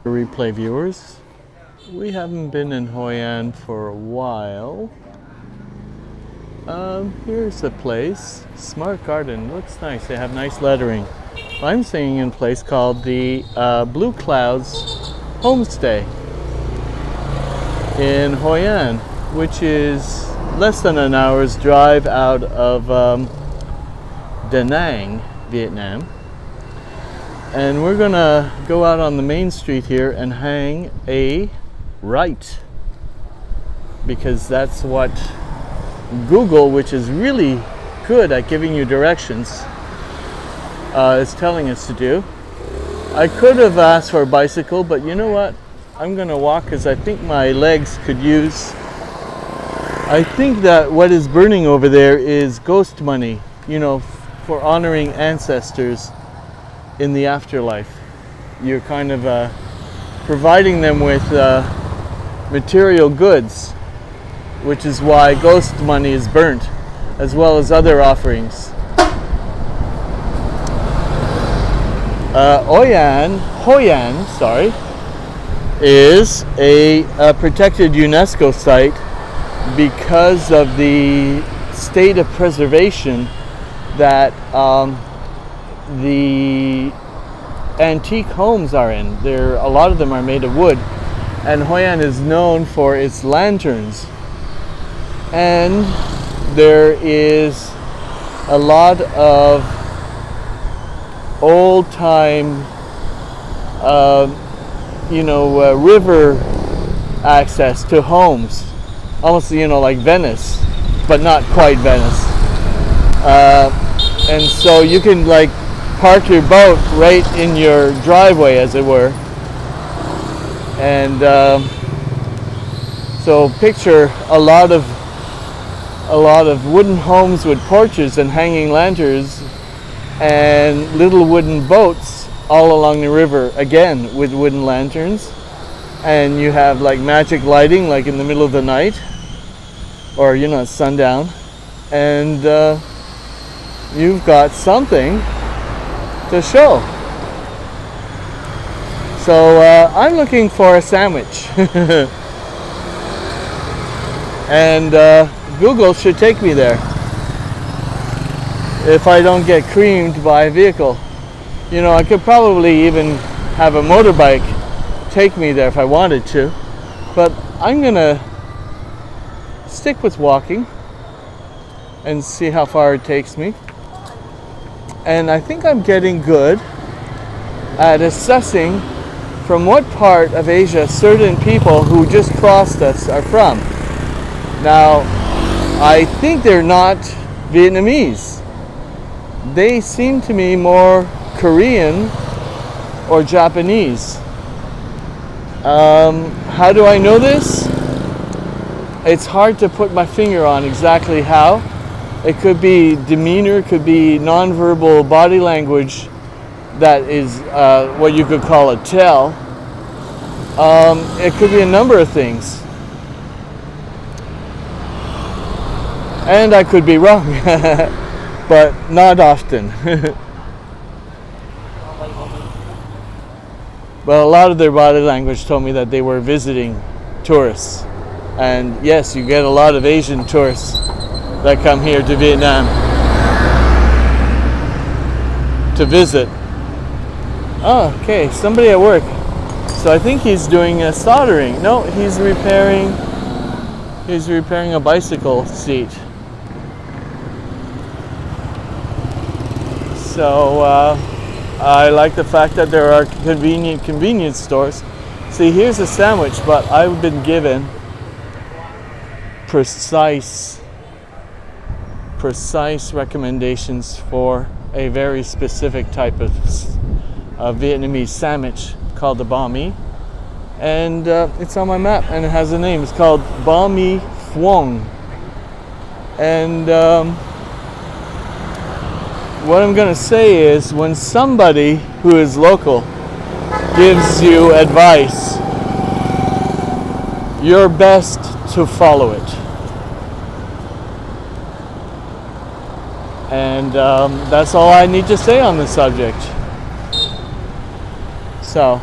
Replay viewers, we haven't been in Hoi An for a while. Here's the place. Smart Garden. Looks nice. They have nice lettering. I'm staying in a place called the Blue Clouds Homestay in Hoi An, which is less than an hour's drive out of Da Nang, Vietnam. And we're gonna go out on the main street here and hang a right, because that's what Google, which is really good at giving you directions, is telling us to do. I could have asked for a bicycle, but you know what? I'm gonna walk because I think my legs could use. I think that what is burning over there is ghost money, you know, for honoring ancestors in the afterlife. You're kind of providing them with material goods, which is why ghost money is burnt, as well as other offerings. Hoi An, is a protected UNESCO site because of the state of preservation that the antique homes are in. A lot of them are made of wood, and Hoi An is known for its lanterns. And there is a lot of old-time, river access to homes, almost like Venice, but not quite Venice. And so you can park your boat right in your driveway, as it were. And so picture a lot of wooden homes with porches and hanging lanterns and little wooden boats all along the river, again with wooden lanterns. And you have magic lighting in the middle of the night, or at sundown, and you've got something to show. So I'm looking for a sandwich. And Google should take me there if I don't get creamed by a vehicle. I could probably even have a motorbike take me there if I wanted to, but I'm gonna stick with walking and see how far it takes me. And I think I'm getting good at assessing from what part of Asia certain people who just crossed us are from. Now, I think they're not Vietnamese. They seem to me more Korean or Japanese. How do I know this? It's hard to put my finger on exactly how. It could be demeanor, it could be nonverbal body language that is what you could call a tell. It could be a number of things. And I could be wrong, but not often. Well, a lot of their body language told me that they were visiting tourists. And yes, you get a lot of Asian tourists that come here to Vietnam to visit. Oh, okay, somebody at work. So I think he's doing soldering. No, he's repairing a bicycle seat. So I like the fact that there are convenience stores. See, here's a sandwich, but I've been given precise recommendations for a very specific type of Vietnamese sandwich called the banh mi, and it's on my map and it has a name. It's called banh mi phuong. And what I'm gonna say is, when somebody who is local gives you advice, you're best to follow it. And that's all I need to say on the subject. So,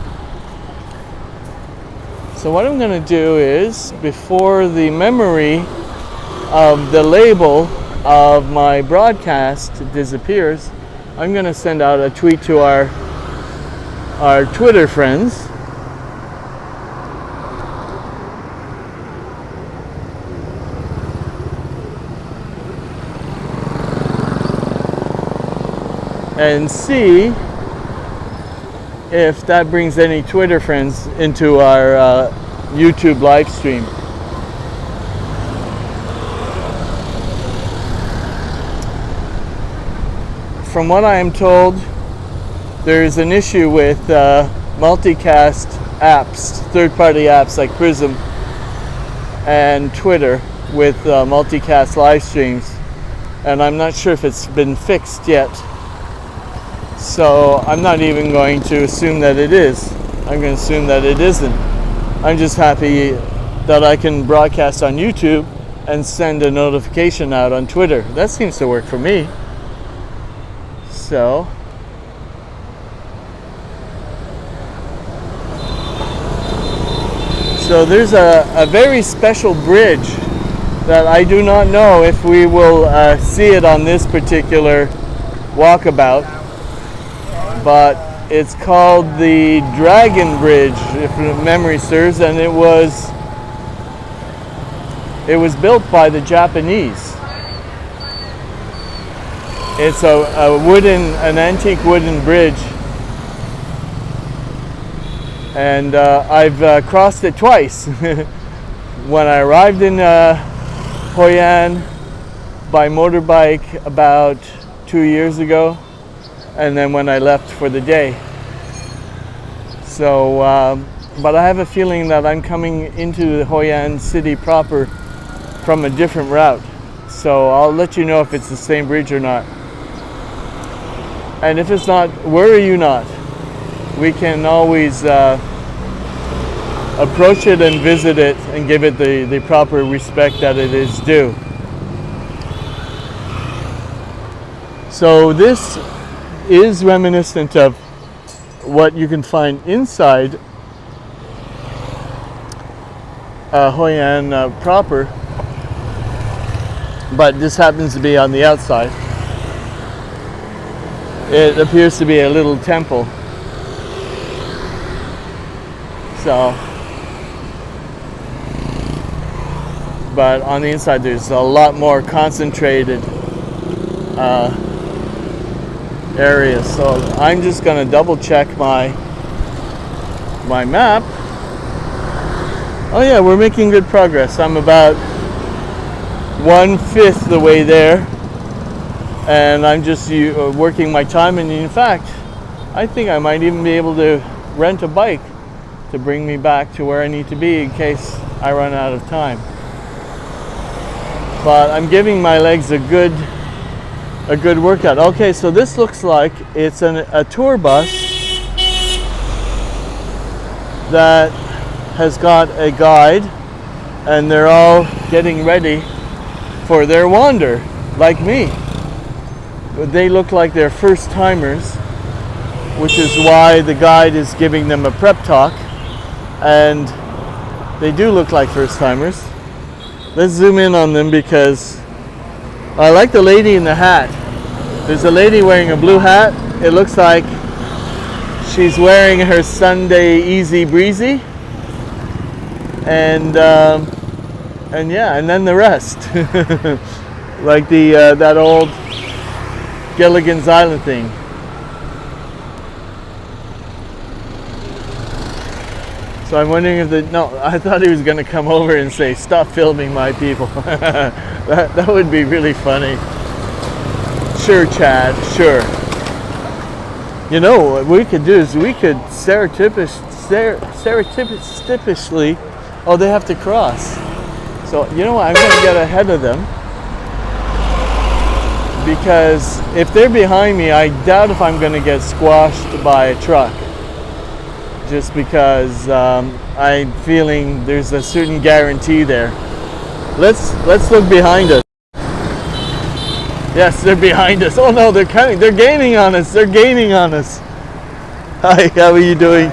So what I'm going to do is, before the memory of the label of my broadcast disappears, I'm going to send out a tweet to our Twitter friends. And see if that brings any Twitter friends into our YouTube live stream. From what I am told, there's an issue with multicast apps, third-party apps like Prism and Twitter with multicast live streams, and I'm not sure if it's been fixed yet. So I'm not even going to assume that it is. I'm going to assume that it isn't. I'm just happy that I can broadcast on YouTube and send a notification out on Twitter. That seems to work for me. So there's a very special bridge that I do not know if we will see it on this particular walkabout. But it's called the Dragon Bridge, if memory serves, and it was built by the Japanese. It's an antique wooden bridge, and I've crossed it twice. When I arrived in Hoi An by motorbike about 2 years ago, and then when I left for the day. So, but I have a feeling that I'm coming into the Hoi An city proper from a different route. So I'll let you know if it's the same bridge or not. And if it's not, worry you not. We can always approach it and visit it and give it the proper respect that it is due. So this is reminiscent of what you can find inside Hoi An proper, but this happens to be on the outside. It appears to be a little temple. So, but on the inside there's a lot more concentrated areas. So I'm just going to double check my map. Oh yeah, we're making good progress. I'm about 1/5 the way there, and I'm just working my time. And in fact, I think I might even be able to rent a bike to bring me back to where I need to be in case I run out of time. But I'm giving my legs a good workout. Okay, so this looks like it's a tour bus that has got a guide, and they're all getting ready for their wander, like me. They look like they're first timers, which is why the guide is giving them a prep talk, and they do look like first timers. Let's zoom in on them because I like the lady in the hat. There's a lady wearing a blue hat. It looks like she's wearing her Sunday Easy Breezy. And yeah, and then the rest. Like that old Gilligan's Island thing. So I'm wondering if I thought he was going to come over and say, "Stop filming my people." that would be really funny. Sure, Chad, sure. You know, what we could do is we could surreptitiously, oh, they have to cross. So, you know what, I'm going to get ahead of them. Because if they're behind me, I doubt if I'm going to get squashed by a truck. Just because I'm feeling there's a certain guarantee there. Let's look behind us. Yes, they're behind us. Oh no, they're coming. They're gaining on us. They're gaining on us. Hi, how are you doing?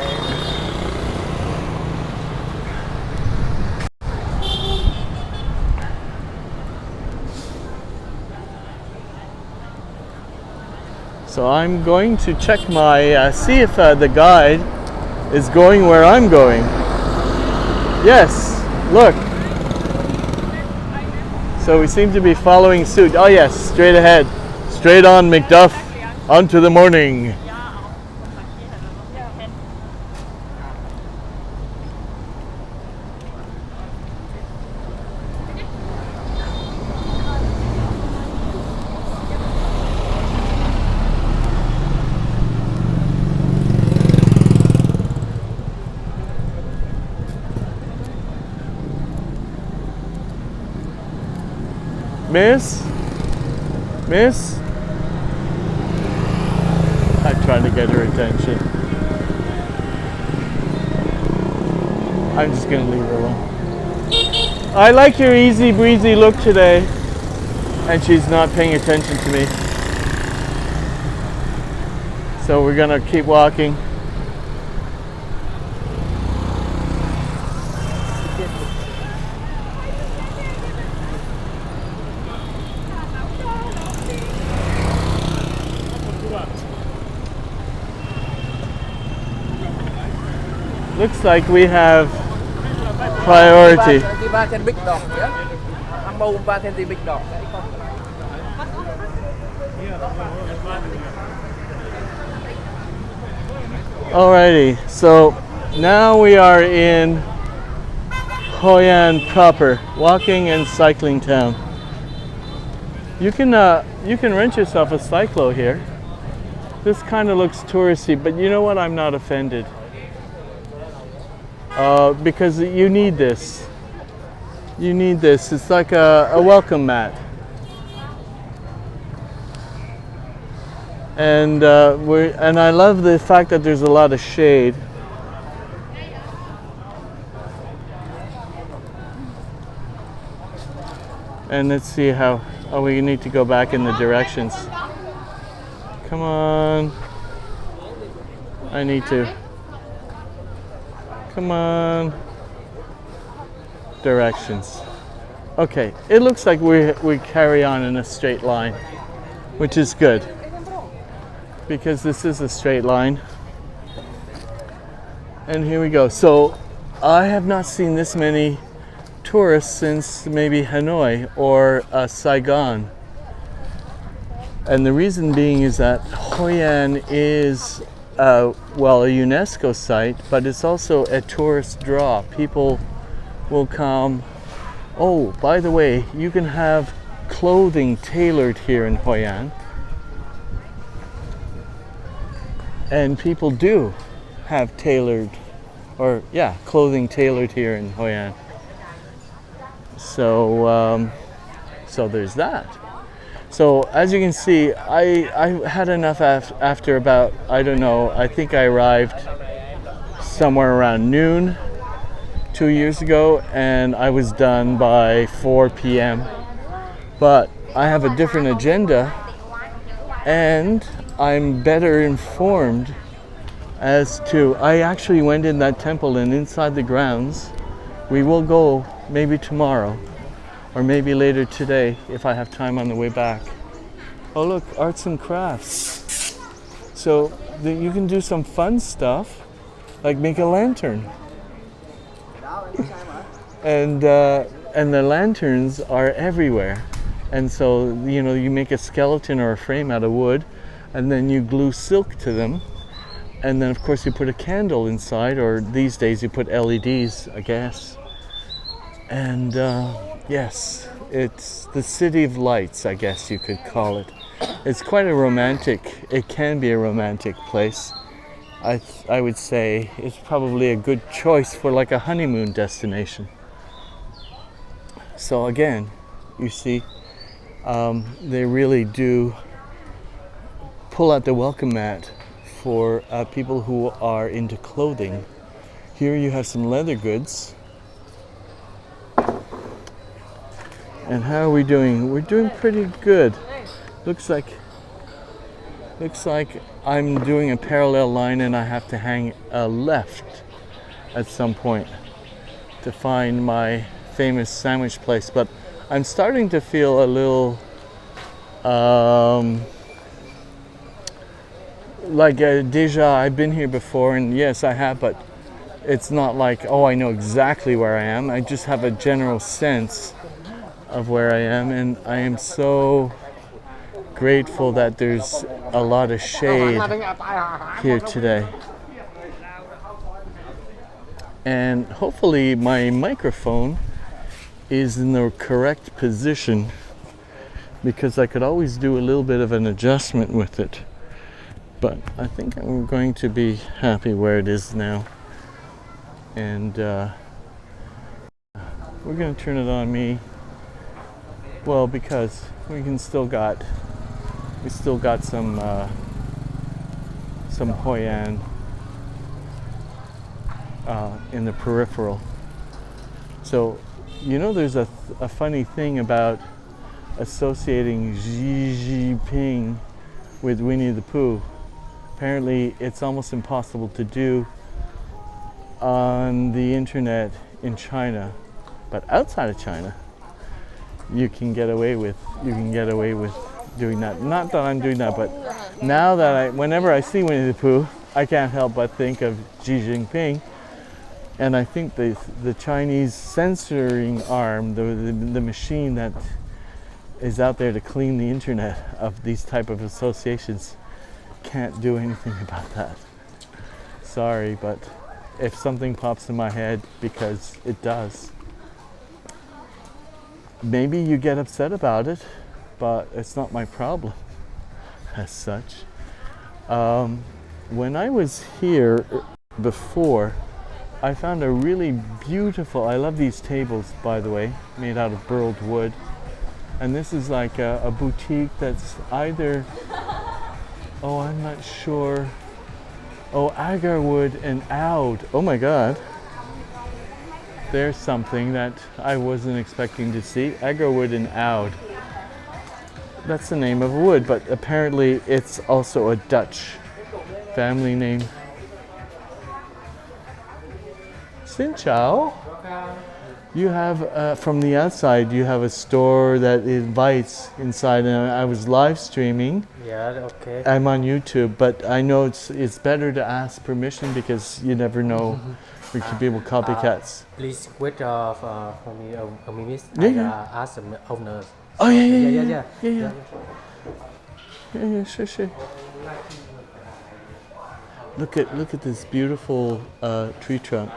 So I'm going to check my, see if the guide is going where I'm going. Yes, look. So we seem to be following suit. Oh yes, straight ahead. Straight on, Macduff. On to the morning. Miss? Miss? I'm trying to get her attention. I'm just gonna leave her alone. I like your easy breezy look today. And she's not paying attention to me. So we're gonna keep walking. Looks like we have priority. Alrighty, so now we are in Hoi An proper, walking and cycling town. You can rent yourself a cyclo here. This kind of looks touristy, but you know what? I'm not offended. Because you need this. You need this. It's like a welcome mat. And I love the fact that there's a lot of shade. And let's see how. Oh, we need to go back in the directions. Come on. I need to. Come on. Directions. Okay, it looks like we carry on in a straight line, which is good because this is a straight line. And here we go. So I have not seen this many tourists since maybe Hanoi or Saigon. And the reason being is that Hoi An is well, a UNESCO site, but it's also a tourist draw. People will come. Oh, by the way, you can have clothing tailored here in Hoi An. And people do have tailored, or yeah, clothing tailored here in Hoi An. So, so there's that. So as you can see, I had enough after about, I don't know, I think I arrived somewhere around noon 2 years ago, and I was done by 4 p.m. But I have a different agenda, and I'm better informed as to, I actually went in that temple and inside the grounds. We will go maybe tomorrow, or maybe later today if I have time on the way back. Oh look, arts and crafts. So you can do some fun stuff, like make a lantern. And the lanterns are everywhere. And so, you know, you make a skeleton or a frame out of wood, and then you glue silk to them. And then of course you put a candle inside, or these days you put LEDs, I guess. And yes, it's the city of lights, I guess you could call it. It's quite a romantic, it can be a romantic place. I would say it's probably a good choice for like a honeymoon destination. So again, you see, they really do pull out the welcome mat for people who are into clothing. Here you have some leather goods. And how are we doing? We're doing pretty good. Looks like I'm doing a parallel line and I have to hang a left at some point to find my famous sandwich place. But I'm starting to feel a little like deja, I've been here before, and yes, I have, but it's not like, oh, I know exactly where I am. I just have a general sense of where I am, and I am so grateful that there's a lot of shade here today. And hopefully my microphone is in the correct position, because I could always do a little bit of an adjustment with it. But I think I'm going to be happy where it is now. And we're going to turn it on me. Well, because we still got some Hoi An in the peripheral. So, you know, there's a funny thing about associating Xi Jinping with Winnie the Pooh. Apparently, it's almost impossible to do on the internet in China, but outside of China, you can get away with doing that. Not that I'm doing that, but now that whenever I see Winnie the Pooh, I can't help but think of Xi Jinping. And I think the Chinese censoring arm, the machine that is out there to clean the internet of these type of associations, can't do anything about that. Sorry, but if something pops in my head, because it does, maybe you get upset about it, but it's not my problem as such. When I was here before, I found a really beautiful, I love these tables, by the way, made out of burled wood. And this is like a boutique that's either, oh, I'm not sure. Oh, agarwood and oud. Oh my God. There's something that I wasn't expecting to see. Agarwood and oud. That's the name of a wood, but apparently it's also a Dutch family name. Xin chào. You have, from the outside, you have a store that invites inside, and I was live streaming. Yeah, okay. I'm on YouTube, but I know it's better to ask permission, because you never know. We could be able to copycats. Please wait for me a minute. Yeah. I ask the owner. Oh yeah. Yeah, sure. Look at this beautiful tree trunk.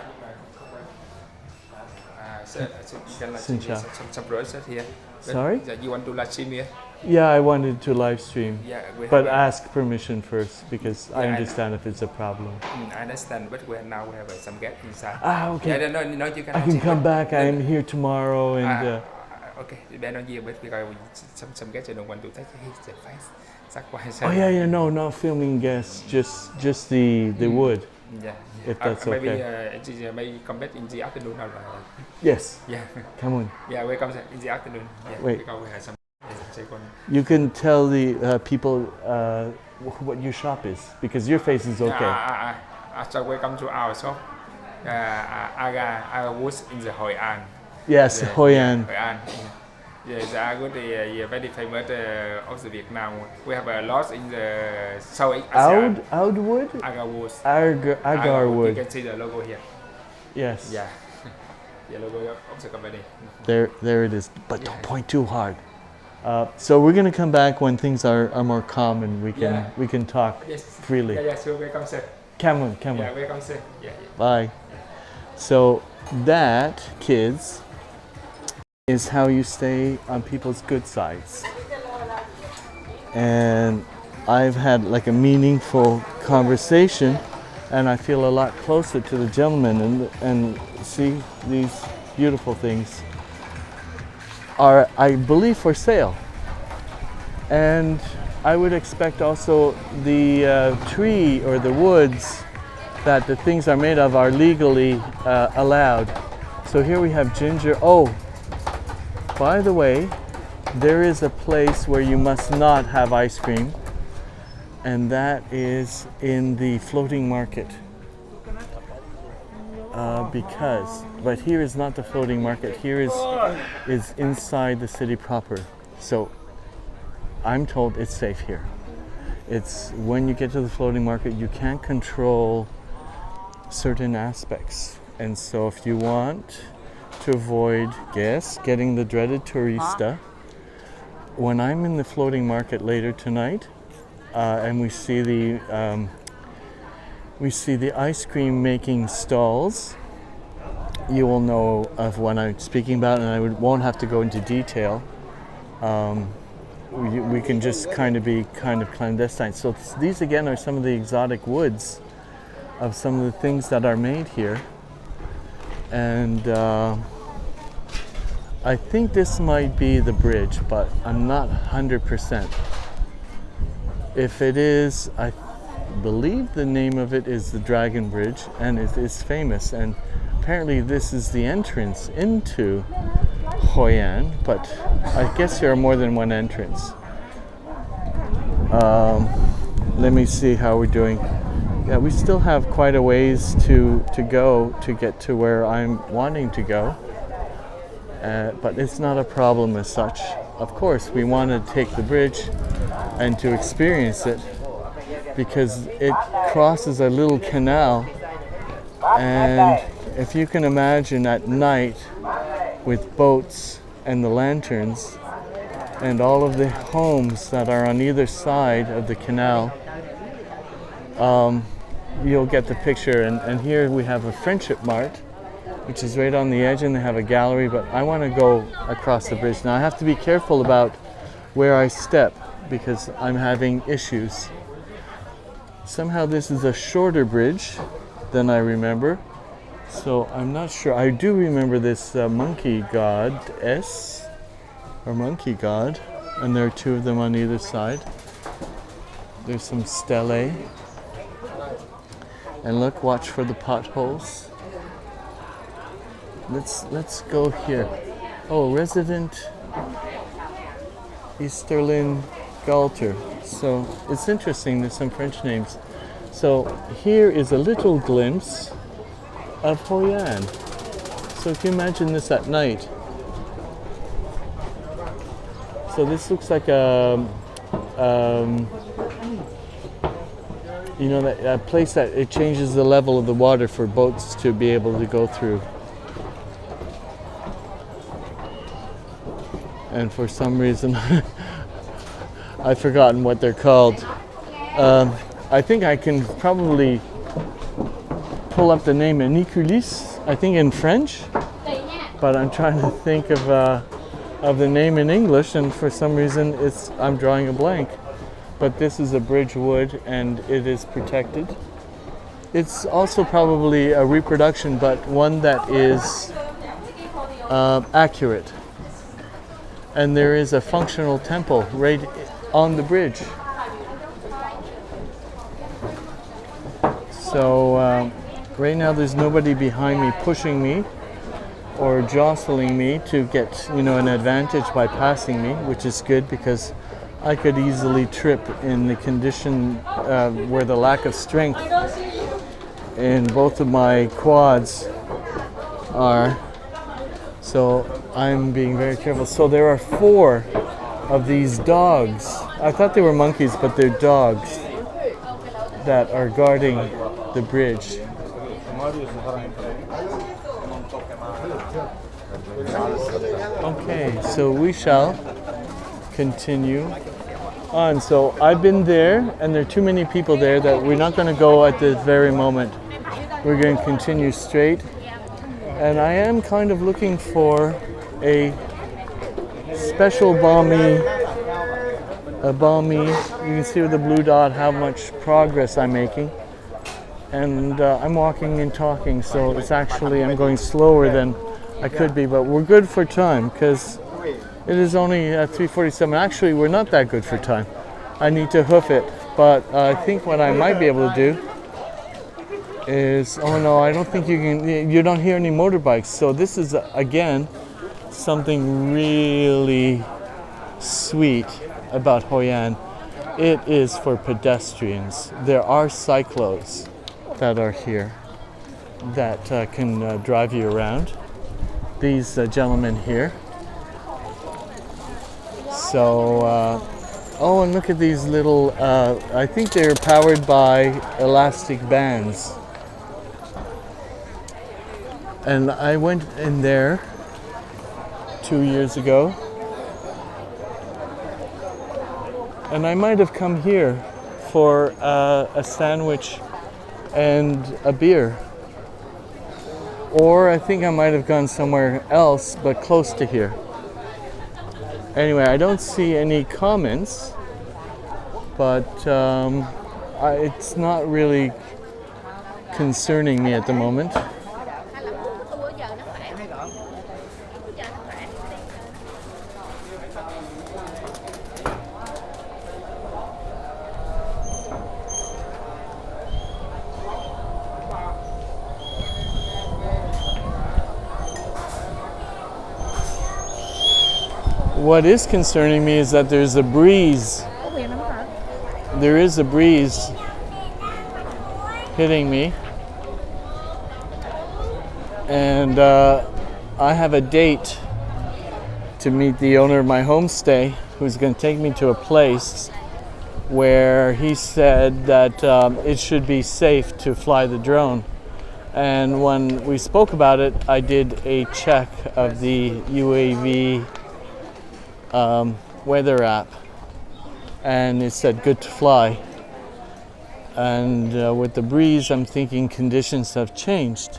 Sorry? You want to live stream here? Yeah, I wanted to live stream. Yeah, but ask permission first, because I understand if it's a problem. I understand, but now we have some guests inside. Ah, okay. Yeah, no, you can. I can come back. I'm here tomorrow, and. Okay, better not here, but because some guests don't want to take his face. Oh yeah, no, not filming guests, just the wood. Yeah. If that's okay. Maybe come back in the afternoon or. Yes. Yeah. Come on. Yeah, we come in the afternoon. Yeah, wait. Because we have some. You can tell the people what your shop is, because your face is okay. So welcome to our shop. Aga was in the Hoi An. Yes, Hoi An. Hoi An. Yes, I got the very famous of the Vietnam. We have a lot in the South Asia. Oud wood? Agar wood. wood. You can see the logo here. Yes. Yeah. The logo of the company. There it is. But don't point too hard. So we're gonna come back when things are more calm, and we can talk freely. Yeah, sure. Welcome, sir. Come on. Yeah, welcome, sir. Yeah. Bye. So that, kids, is how you stay on people's good sides. And I've had like a meaningful conversation, and I feel a lot closer to the gentleman, and see these beautiful things are, I believe, for sale. And I would expect also the tree or the woods that the things are made of are legally allowed. So here we have ginger. Oh, by the way, there is a place where you must not have ice cream, and that is in the floating market. But here is not the floating market. Here is inside the city proper. So I'm told it's safe here. It's when you get to the floating market, you can't control certain aspects. And so if you want to avoid guests getting the dreaded turista, when I'm in the floating market later tonight, and we see the ice cream making stalls, you will know of what I'm speaking about, and I won't have to go into detail. We can just kind of be clandestine. So these again are some of the exotic woods of some of the things that are made here. And I think this might be the bridge, but I'm not 100%. If it is, I believe the name of it is the Dragon Bridge, and it is famous. And apparently this is the entrance into Hoi An, but I guess there are more than one entrance. Let me see how we're doing. Yeah, we still have quite a ways to go to get to where I'm wanting to go, but it's not a problem as such. Of course, we want to take the bridge and to experience it, because it crosses a little canal, and if you can imagine at night with boats and the lanterns and all of the homes that are on either side of the canal, you'll get the picture. And here we have a Friendship Mart, which is right on the edge, and they have a gallery, but I want to go across the bridge. Now I have to be careful about where I step because I'm having issues. Somehow this is a shorter bridge than I remember, so I'm not sure. I do remember this monkey goddess, or monkey god, and there are two of them on either side. There's some stelae. And look, watch for the potholes. Let's go here. Oh, Resident Easterlin Galter. So it's interesting, there's some French names. So here is a little glimpse of Hoi An. So if you imagine this at night. So this looks like a place that it changes the level of the water for boats to be able to go through. And for some reason, I've forgotten what they're called. I think I can probably pull up the name Aniculis, I think in French, but I'm trying to think of the name in English, and for some reason I'm drawing a blank. But this is a bridge wood, and it is protected. It's also probably a reproduction, but one that is accurate. And there is a functional temple right on the bridge. So right now there's nobody behind me pushing me or jostling me to get an advantage by passing me, which is good because I could easily trip in the condition where the lack of strength in both of my quads are. So I'm being very careful. So there are 4 of these dogs. I thought they were monkeys, but they're dogs that are guarding the bridge. Okay, so we shall continue on. So I've been there, and there are too many people there that we're not going to go at this very moment. We're going to continue straight, and I am kind of looking for a special balmy. You can see with the blue dot how much progress I'm making, and I'm walking and talking, so it's actually I'm going slower than I could be, but we're good for time because it is only 3:47. Actually, we're not that good for time. I need to hoof it, but I think what I might be able to do is, oh no, I don't think you don't hear any motorbikes. So this is, again, something really sweet about Hoi An. It is for pedestrians. There are cyclos that are here that can drive you around. These gentlemen here. So Oh, and look at these little, I think they're powered by elastic bands. And I went in there 2 years ago. And I might have come here for a sandwich and a beer. Or I think I might have gone somewhere else, but close to here. Anyway, I don't see any comments, but it's not really concerning me at the moment. What is concerning me is that there's a breeze. There is a breeze hitting me. And I have a date to meet the owner of my homestay, who's going to take me to a place where he said that it should be safe to fly the drone. And when we spoke about it, I did a check of the UAV weather app, and it said good to fly. And with the breeze, I'm thinking conditions have changed.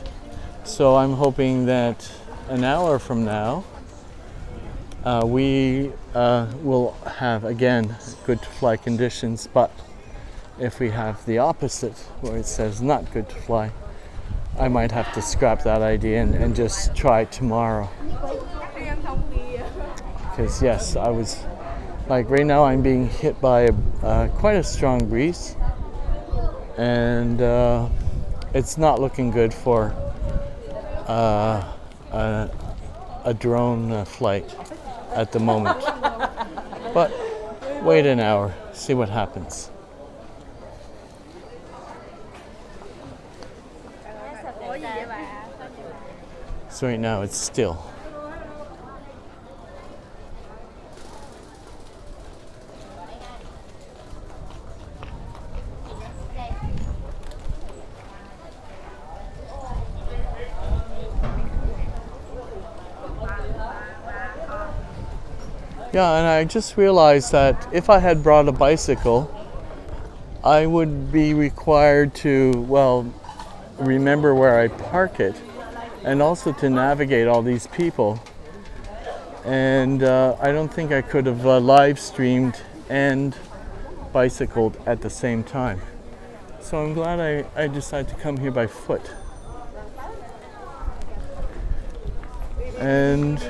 So I'm hoping that an hour from now, we will have, again, good to fly conditions. But if we have the opposite, where it says not good to fly, I might have to scrap that idea and just try tomorrow. Because yes, I was, like right now I'm being hit by quite a strong breeze. And it's not looking good for a drone flight at the moment. But wait an hour, see what happens. So right now it's still. Yeah, and I just realized that if I had brought a bicycle, I would be required to, well, remember where I park it and also to navigate all these people. And I don't think I could have live streamed and bicycled at the same time. So I'm glad I decided to come here by foot. And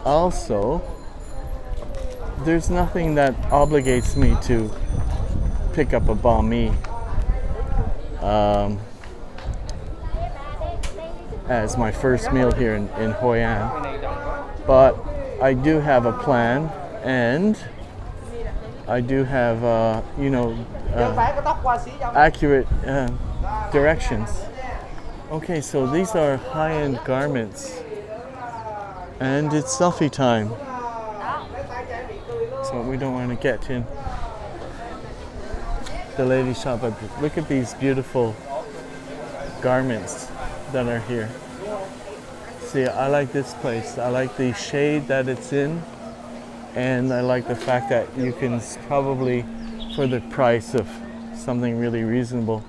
also, there's nothing that obligates me to pick up a banh mi as my first meal here in Hoi An. But I do have a plan, and I do have, accurate directions. Okay, so these are high-end garments, and it's selfie time. So we don't want to get in the lady shop, but look at these beautiful garments that are here. See, I like this place. I like the shade that it's in, and I like the fact that you can probably, for the price of something really reasonable,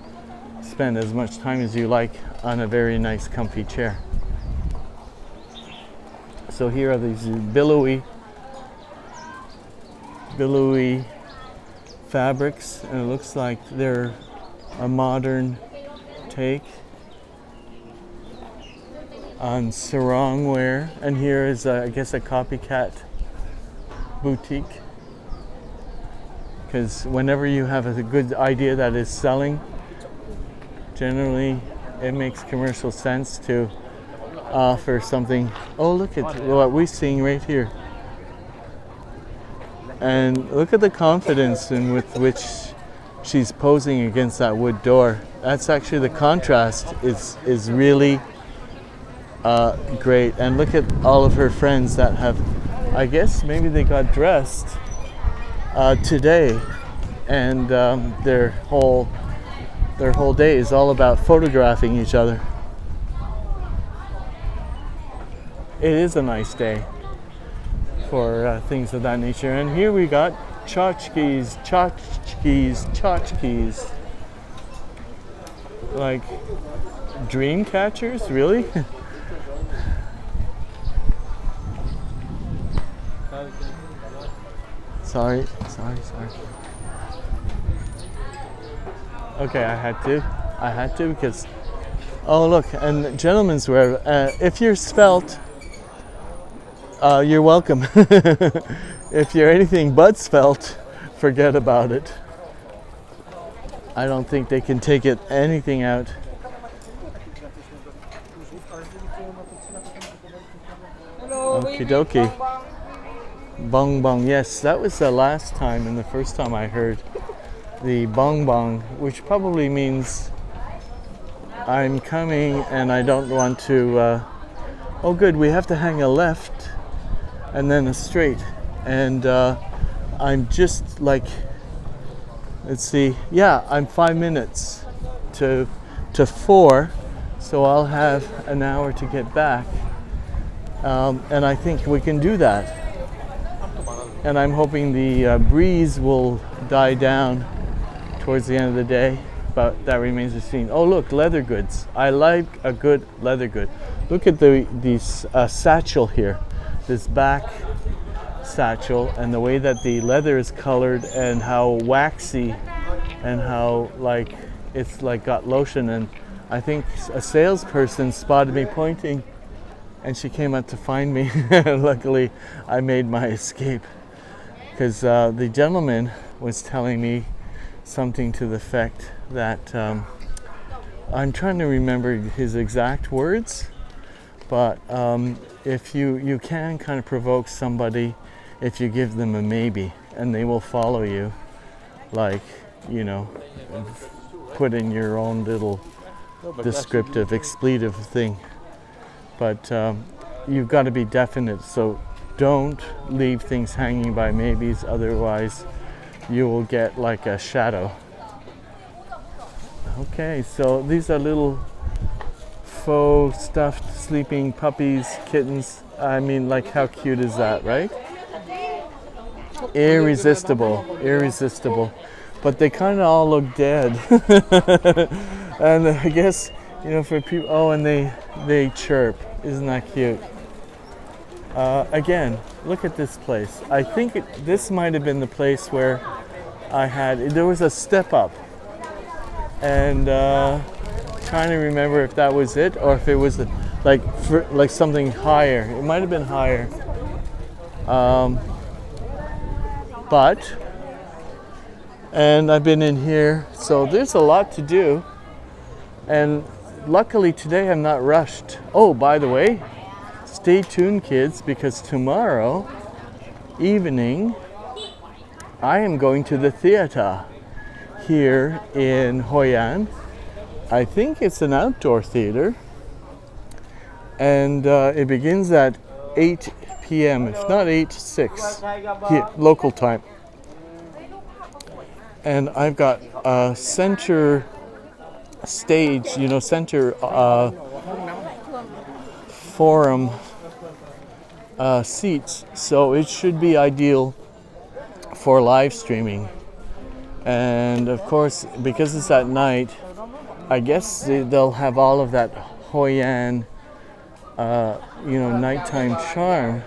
spend as much time as you like on a very nice comfy chair. So here are these billowy fabrics, and it looks like they're a modern take on sarong wear. And here is, I guess, a copycat boutique, because whenever you have a good idea that is selling, generally it makes commercial sense to offer something. Oh, look at what we're seeing right here. And look at the confidence with which she's posing against that wood door. That's actually, the contrast is really great. And look at all of her friends that have, I guess maybe they got dressed today, and their whole day is all about photographing each other. It is a nice day for things of that nature. And here we got tchotchkes, like dream catchers, really? Sorry. Okay, I had to because, oh look, and gentlemen's wear, if you're svelte, you're welcome. If you're anything but svelte, forget about it. I don't think they can take anything out. Okie dokie. Bong bong, yes, that was the last time and the first time I heard the bong bong, which probably means I'm coming and I don't want to, oh good, we have to hang a left and then a straight, and I'm just like, let's see, yeah, I'm 5 minutes to 4, so I'll have an hour to get back, and I think we can do that. And I'm hoping the breeze will die down towards the end of the day, but that remains to be seen. Oh look, leather goods. I like a good leather good. Look at the satchel here, this back satchel, and the way that the leather is colored and how waxy and how like it's like got lotion. And I think a salesperson spotted me pointing and she came out to find me. Luckily I made my escape, because the gentleman was telling me something to the effect that I'm trying to remember his exact words, but if you can kind of provoke somebody if you give them a maybe, and they will follow you, like, you know, put in your own little descriptive expletive thing, but you've got to be definite, so don't leave things hanging by maybes, otherwise you will get like a shadow. Okay, so these are little faux stuffed sleeping puppies, kittens. I mean, like, how cute is that, right? Irresistible. But they kind of all look dead. And I guess, you know, for people, oh, and they chirp. Isn't that cute? Again, look at this place. I think this might have been the place where there was a step up, and trying to remember if that was it or if it was like something higher. It might have been higher, and I've been in here, so there's a lot to do, and luckily today I'm not rushed. Oh, by the way, stay tuned, kids, because tomorrow evening I am going to the theater here in Hoi An. I think it's an outdoor theater, and it begins at 8 p.m. If not 8, 6 here, local time. And I've got a center stage, you know, center forum seats, so it should be ideal for live streaming. And of course, because it's at night, I guess they'll have all of that Hoi An, you know, nighttime charm.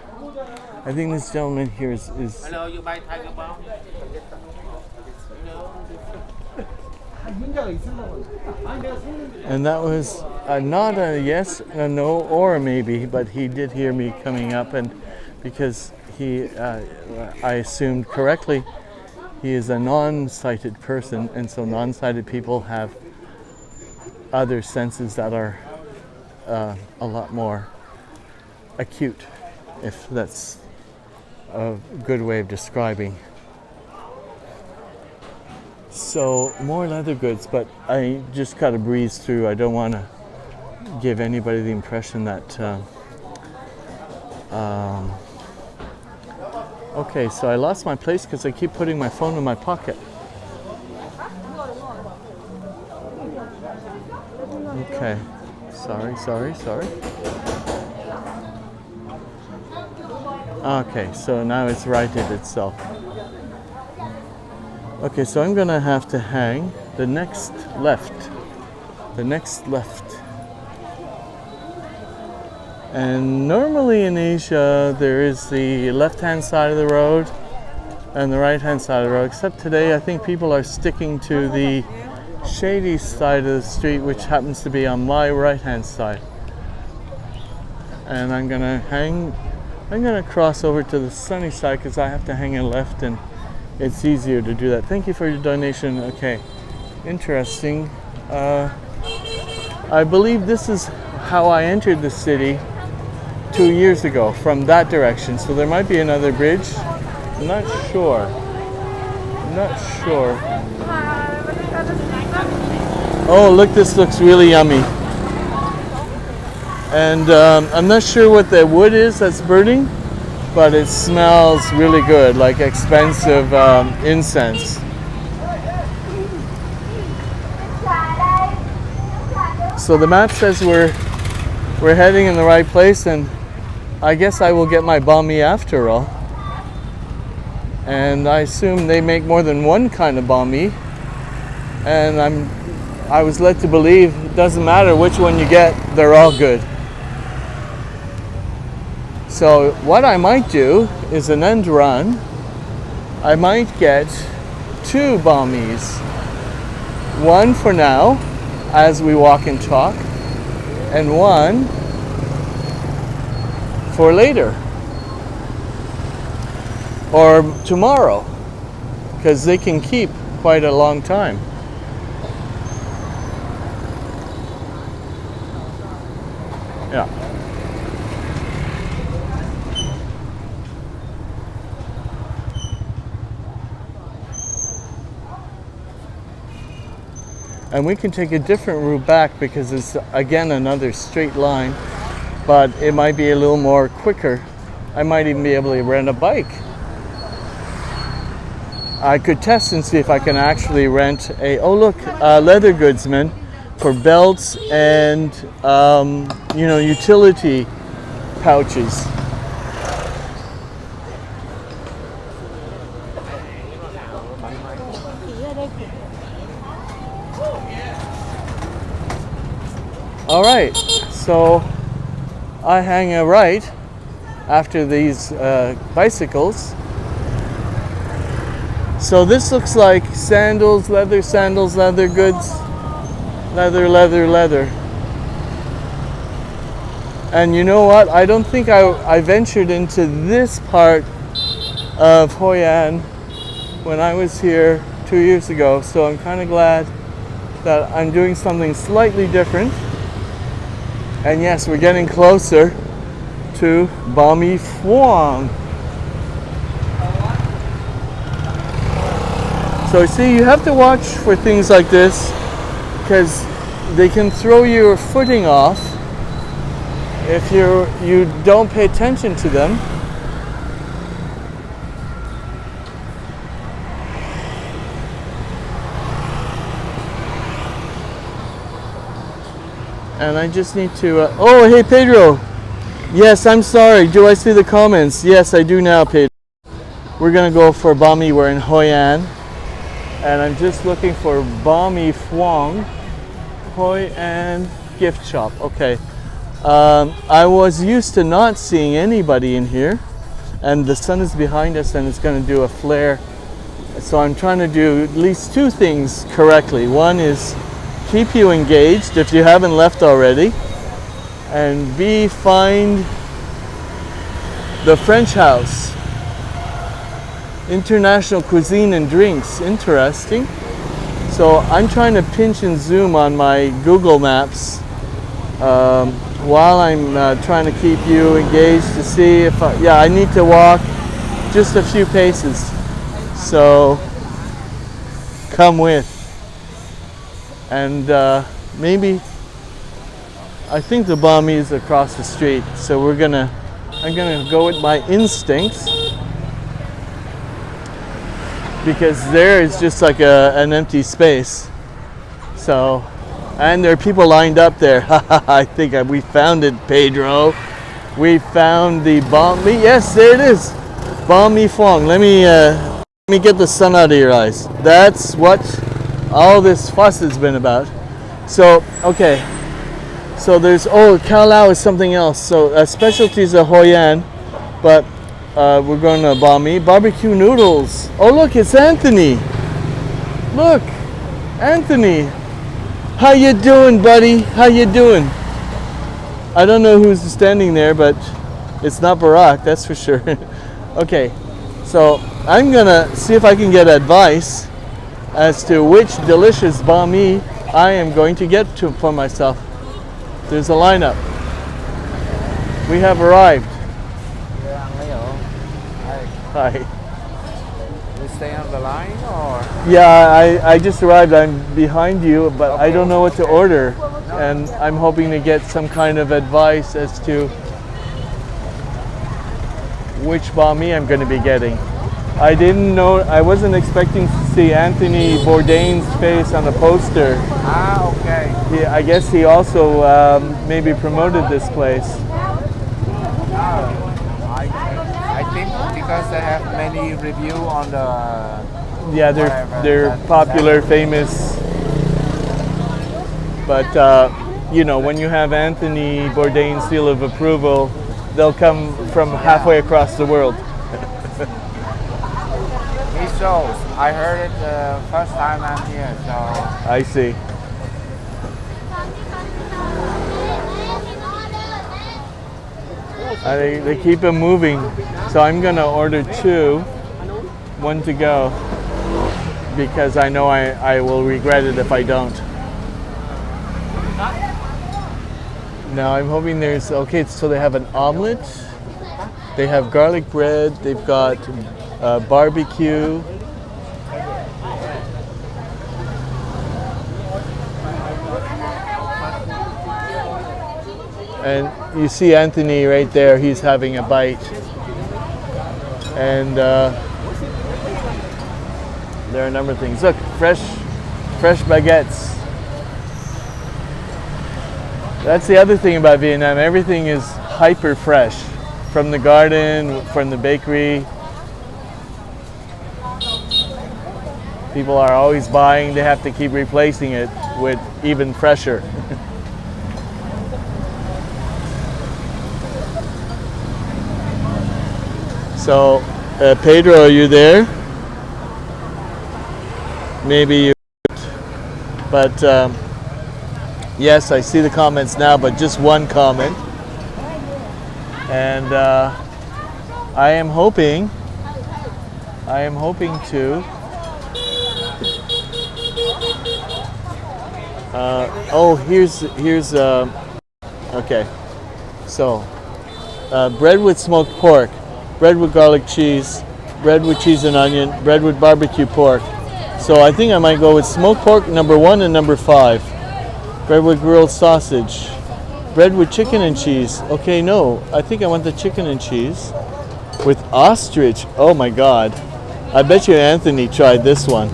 I think this gentleman here is Hello, you buy tiger bomb? and that was not a yes, a no, or a maybe, but he did hear me coming up, and because I assumed correctly, he is a non-sighted person, and so non-sighted people have other senses that are a lot more acute, if that's a good way of describing. So more leather goods, but I just got to breeze through. I don't want to give anybody the impression that Okay, so I lost my place because I keep putting my phone in my pocket. Okay, sorry. Okay, so now it's righted itself. Okay, so I'm gonna have to hang the next left. And normally in Asia, there is the left-hand side of the road and the right-hand side of the road, except today I think people are sticking to the shady side of the street, which happens to be on my right-hand side. And I'm gonna cross over to the sunny side because I have to hang a left and it's easier to do that. Thank you for your donation. Okay, interesting. I believe this is how I entered the city 2 years ago from that direction. So there might be another bridge. I'm not sure. Oh, look, this looks really yummy. And I'm not sure what the wood is that's burning, but it smells really good, like expensive incense. So the map says we're heading in the right place, and I guess I will get my banh mi after all. And I assume they make more than one kind of banh mi, and I was led to believe it doesn't matter which one you get, they're all good. So what I might do is an end run. I might get 2 banh mis. One for now, as we walk and talk, and one for later. Or tomorrow, because they can keep quite a long time. Yeah. And we can take a different route back because it's again another straight line, but it might be a little more quicker. I might even be able to rent a bike. I could test and see if I can actually rent leather goodsman for belts and utility pouches. All right, so I hang a right after these bicycles. So this looks like sandals, leather goods, leather. And you know what? I don't think I ventured into this part of Hoi An when I was here 2 years ago. So I'm kind of glad that I'm doing something slightly different. And yes, we're getting closer to Banh Mi Phuong. So see, you have to watch for things like this because they can throw your footing off if you don't pay attention to them. And I just need to, oh, hey Pedro. Yes, I'm sorry. Do I see the comments? Yes, I do now, Pedro. We're gonna go for Banh Mi. We're in Hoi An. And I'm just looking for Banh Mi Phuong, Hoi An gift shop. Okay. I was used to not seeing anybody in here. And the sun is behind us and it's gonna do a flare. So I'm trying to do at least 2 things correctly. One is keep you engaged if you haven't left already, and B, find the French house, international cuisine and drinks. Interesting. So I'm trying to pinch and zoom on my Google Maps while I'm trying to keep you engaged to see if I need to walk just a few paces, so come with. And maybe, I think the Banh Mi is across the street, so I'm gonna go with my instincts because there is just like an empty space. So, and there are people lined up there. I think we found it, Pedro. We found the banh mi. Yes, there it is. Banh mi phuong. Let me get the sun out of your eyes. That's what all this fuss has been about. So, okay. So there's, Khao Lao is something else. So specialties are Hoi An, but we're going to banh mi. Barbecue noodles. Oh, look, it's Anthony. Look, Anthony. How you doing, buddy? How you doing? I don't know who's standing there, but it's not Barack, that's for sure. Okay, so I'm gonna see if I can get advice as to which delicious banh mi I am going to get for myself. There's a lineup. We have arrived. Hi. You stay on the line or? Yeah, I just arrived. I'm behind you, but I don't know what to order. And I'm hoping to get some kind of advice as to which banh mi I'm going to be getting. I didn't know, I wasn't expecting to see Anthony Bourdain's face on a poster. Ah, okay. I guess he also maybe promoted this place. I think because they have many review on the. Yeah, they're popular, famous. But you know, when you have Anthony Bourdain's seal of approval, they'll come from halfway across the world. He shows. I heard it the first time I'm here, so. I see. They keep them moving, so I'm gonna order 2, 1 to go, because I know I will regret it if I don't. Now I'm hoping there's, okay, so they have an omelet, they have garlic bread, they've got barbecue. And you see Anthony right there, he's having a bite. And there are a number of things. Look, fresh baguettes. That's the other thing about Vietnam. Everything is hyper fresh. From the garden, from the bakery. People are always buying. They have to keep replacing it with even fresher. So, Pedro, are you there? Maybe you, but yes, I see the comments now, but just one comment. And I am hoping to, here's, okay, so, bread with smoked pork, bread with garlic cheese, bread with cheese and onion, bread with barbecue pork. So I think I might go with smoked pork number 1 and number 5. Bread with grilled sausage. Bread with chicken and cheese. Okay, no, I think I want the chicken and cheese with ostrich. Oh my God. I bet you Anthony tried this one.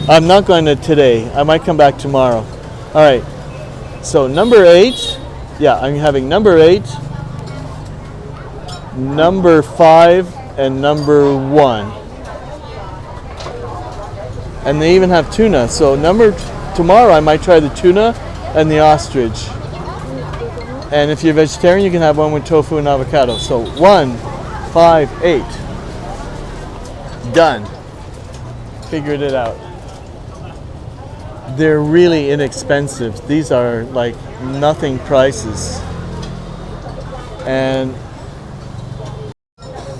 I'm not going to today. I might come back tomorrow. All right. So number 8. Yeah, I'm having number 8. Number 5 and number 1, and they even have tuna. So tomorrow I might try the tuna and the ostrich. And if you're vegetarian, you can have one with tofu and avocado. So 1, 5, 8. Done. Figured it out. They're really inexpensive. These are like nothing prices. And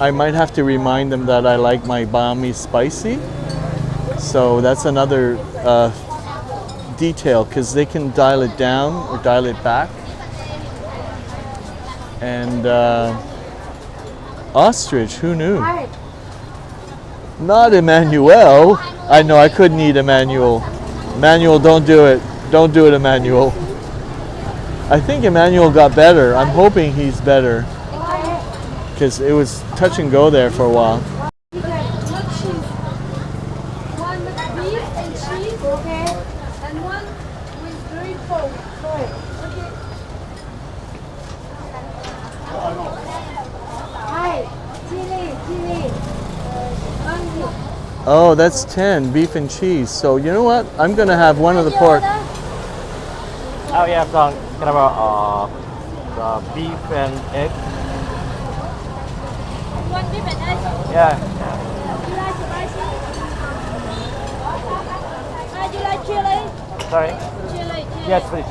I might have to remind them that I like my banh mi spicy. So that's another detail, because they can dial it down or dial it back. And ostrich, who knew? Not Emmanuel. I know, I couldn't eat Emmanuel. Emmanuel, don't do it. Don't do it, Emmanuel. I think Emmanuel got better. I'm hoping he's better, because it was touch and go there for a while. Oh, that's 10, beef and cheese. So you know what? I'm gonna have one of the pork. Oh yeah, con can I have beef and egg? One beef and egg. Yeah. You like spicy? You like chili? Sorry. Chili. Yes, please.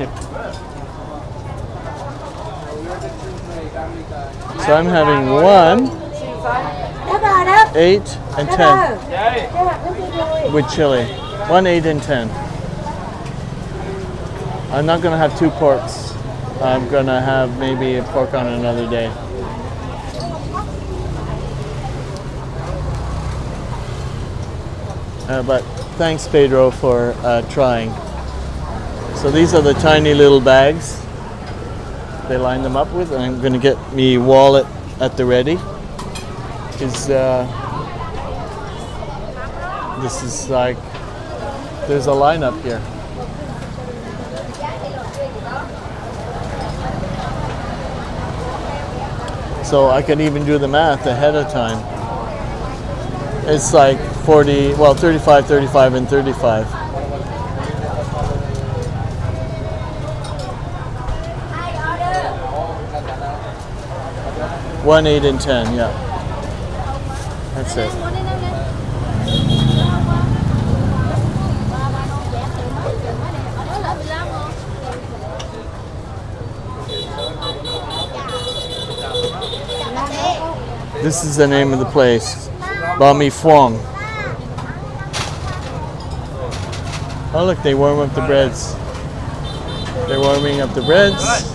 So I'm having 1, 8, and 10 with chili. 1, 8, and 10. I'm not gonna have 2 porks. I'm gonna have maybe a pork on another day. But thanks, Pedro, for trying. So these are the tiny little bags they line them up with, and I'm going to get me wallet at the ready. Because this is like, there's a line up here. So I can even do the math ahead of time. It's like 40, well, 35, 35, and 35. One, 8, and 10, yeah. That's it. This is the name of the place, Ba Mi Phuong. Oh look, they warm up the breads. They're warming up the breads.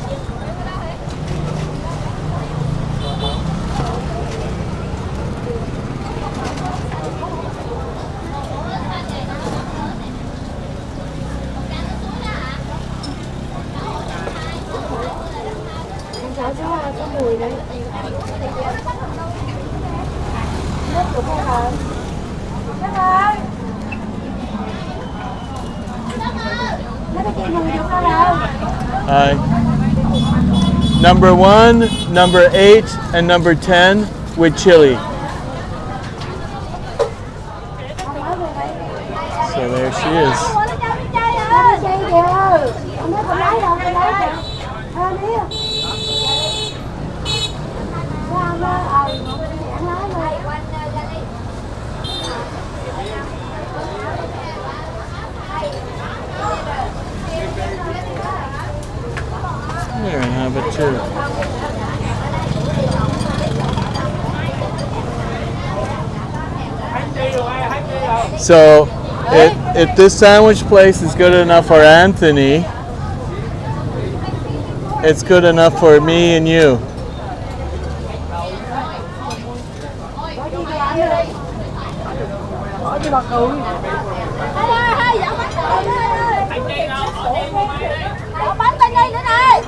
Hi. Number 1, number 8, and number 10 with chili. So there she is. There, I have it too. So, if this sandwich place is good enough for Anthony, it's good enough for me and you. Bánh bên đây nữa này.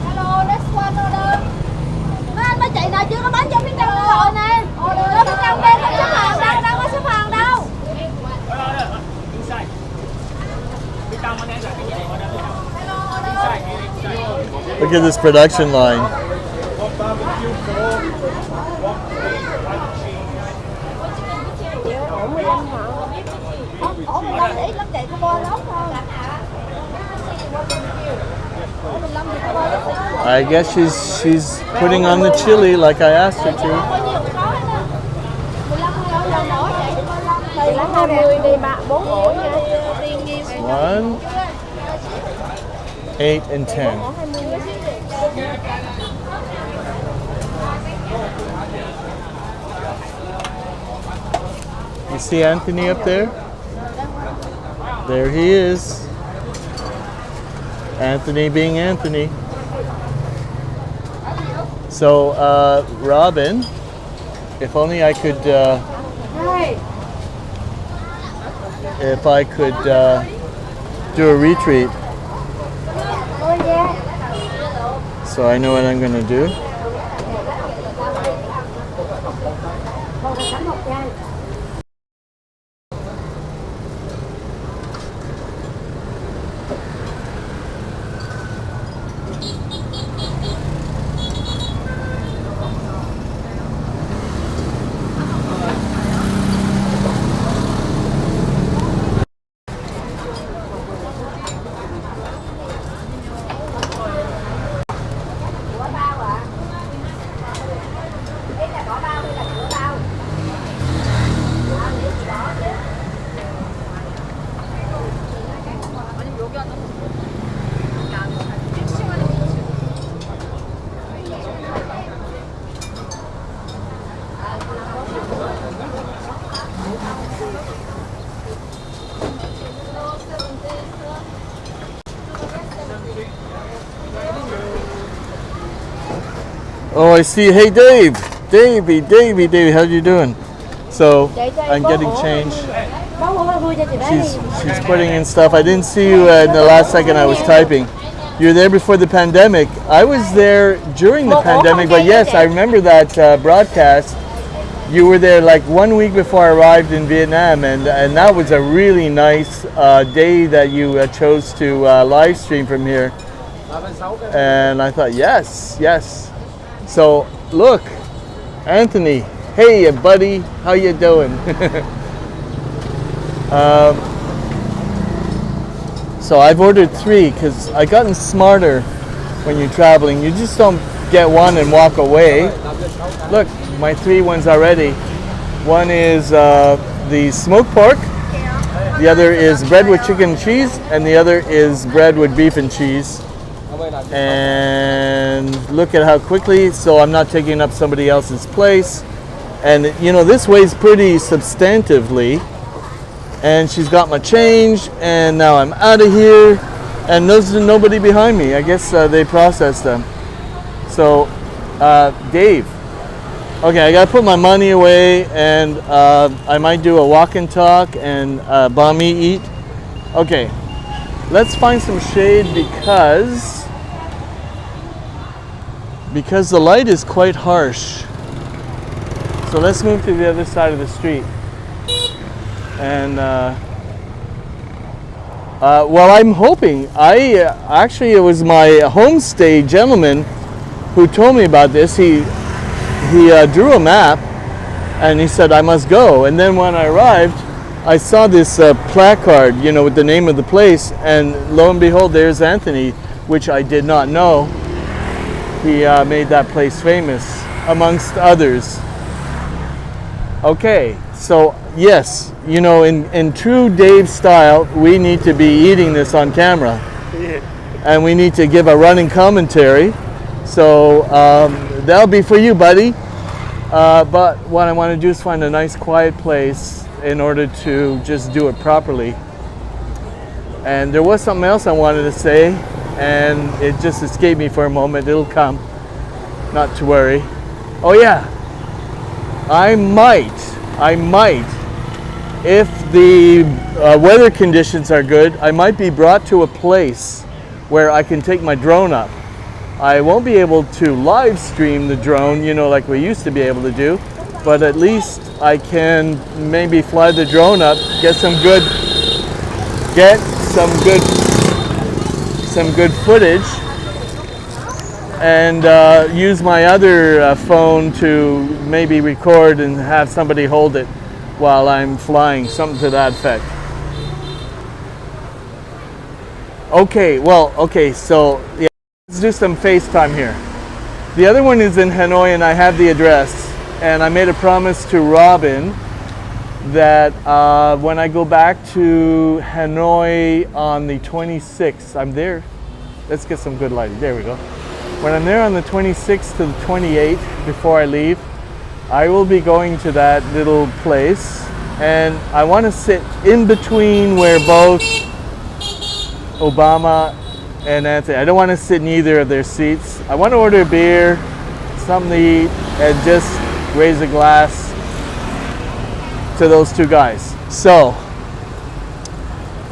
Hello, next one order. Mấy chị nào chưa có bánh cho phía trong rồi nè. Ở phía trong đây không xếp hàng đâu, đâu có xếp hàng đâu. Look at this production line. I guess she's putting on the chili like I asked her to. 1, 8, and 10. You see Anthony up there? There he is. Anthony being Anthony. So, Robin, if only I could, if I could do a retreat. So I know what I'm gonna do. Oh, I see. Hey, Dave. Davey, how you doing? So I'm getting change. She's putting in stuff. I didn't see you in the last second I was typing. You were there before the pandemic. I was there during the pandemic, but yes, I remember that broadcast. You were there like 1 week before I arrived in Vietnam, and that was a really nice day that you chose to live stream from here. And I thought, yes. So look, Anthony, hey buddy, how you doing? So I've ordered 3 because I've gotten smarter when you're traveling. You just don't get one and walk away. Look, my 3 ones already. One is the smoked pork, the other is bread with chicken and cheese, and the other is bread with beef and cheese. And look at how quickly, so I'm not taking up somebody else's place. And you know, this weighs pretty substantively. And she's got my change, and now I'm out of here. And there's nobody behind me. I guess they processed them. So, Dave. Okay, I gotta put my money away, and I might do a walk and talk and banh mi eat. Okay, let's find some shade because the light is quite harsh. So let's move to the other side of the street. And well, I'm hoping. Actually, it was my homestay gentleman who told me about this. He drew a map, and he said I must go. And then when I arrived, I saw this placard, you know, with the name of the place, and lo and behold, there's Anthony, which I did not know. He made that place famous, amongst others. Okay, so yes, you know, in true Dave style, we need to be eating this on camera. And we need to give a running commentary. So that'll be for you, buddy. But what I want to do is find a nice quiet place in order to just do it properly. And there was something else I wanted to say, and it just escaped me for a moment. It'll come, not to worry. Oh yeah, I might, if the weather conditions are good, I might be brought to a place where I can take my drone up. I won't be able to live stream the drone, you know, like we used to be able to do, but at least I can maybe fly the drone up, get some good footage, and use my other phone to maybe record and have somebody hold it while I'm flying, something to that effect. Okay, so yeah, let's do some FaceTime here. The other one is in Hanoi, and I have the address, and I made a promise to Robin that when I go back to Hanoi on the 26th, I'm there. Let's get some good lighting. There we go. When I'm there on the 26th to the 28th, before I leave, I will be going to that little place, and I want to sit in between where both Obama and Anthony. I don't want to sit in either of their seats. I want to order a beer, something to eat, and just raise a glass to those two guys. So,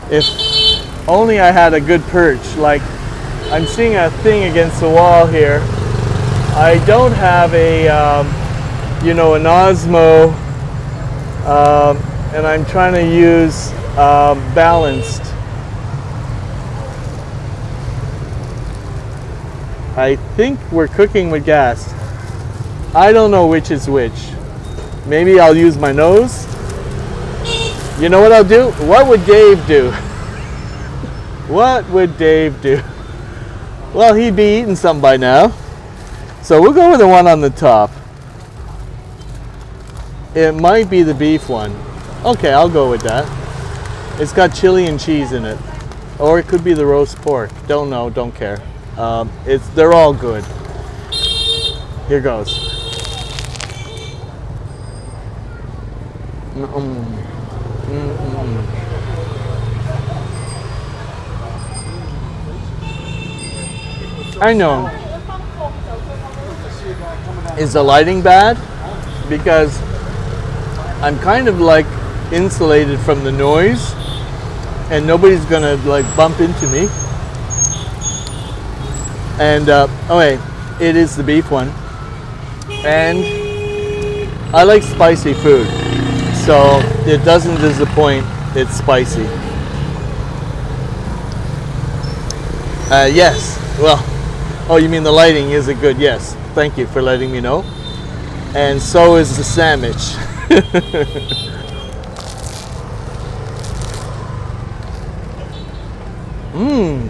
if only I had a good perch, like I'm seeing a thing against the wall here. I don't have a, you know, an Osmo, and I'm trying to use balanced. I think we're cooking with gas. I don't know which is which. Maybe I'll use my nose. You know what I'll do? What would Dave do? What would Dave do? Well, he'd be eating some by now. So we'll go with the one on the top. It might be the beef one. Okay, I'll go with that. It's got chili and cheese in it. Or it could be the roast pork. Don't know, don't care. They're all good. Here goes. I know. Is the lighting bad? Because I'm kind of like insulated from the noise and nobody's gonna like bump into me. And okay, it is the beef one. And I like spicy food, so it doesn't disappoint. It's spicy. Yes, well, oh, you mean the lighting isn't good? Yes, thank you for letting me know. And so is the sandwich. Mmm.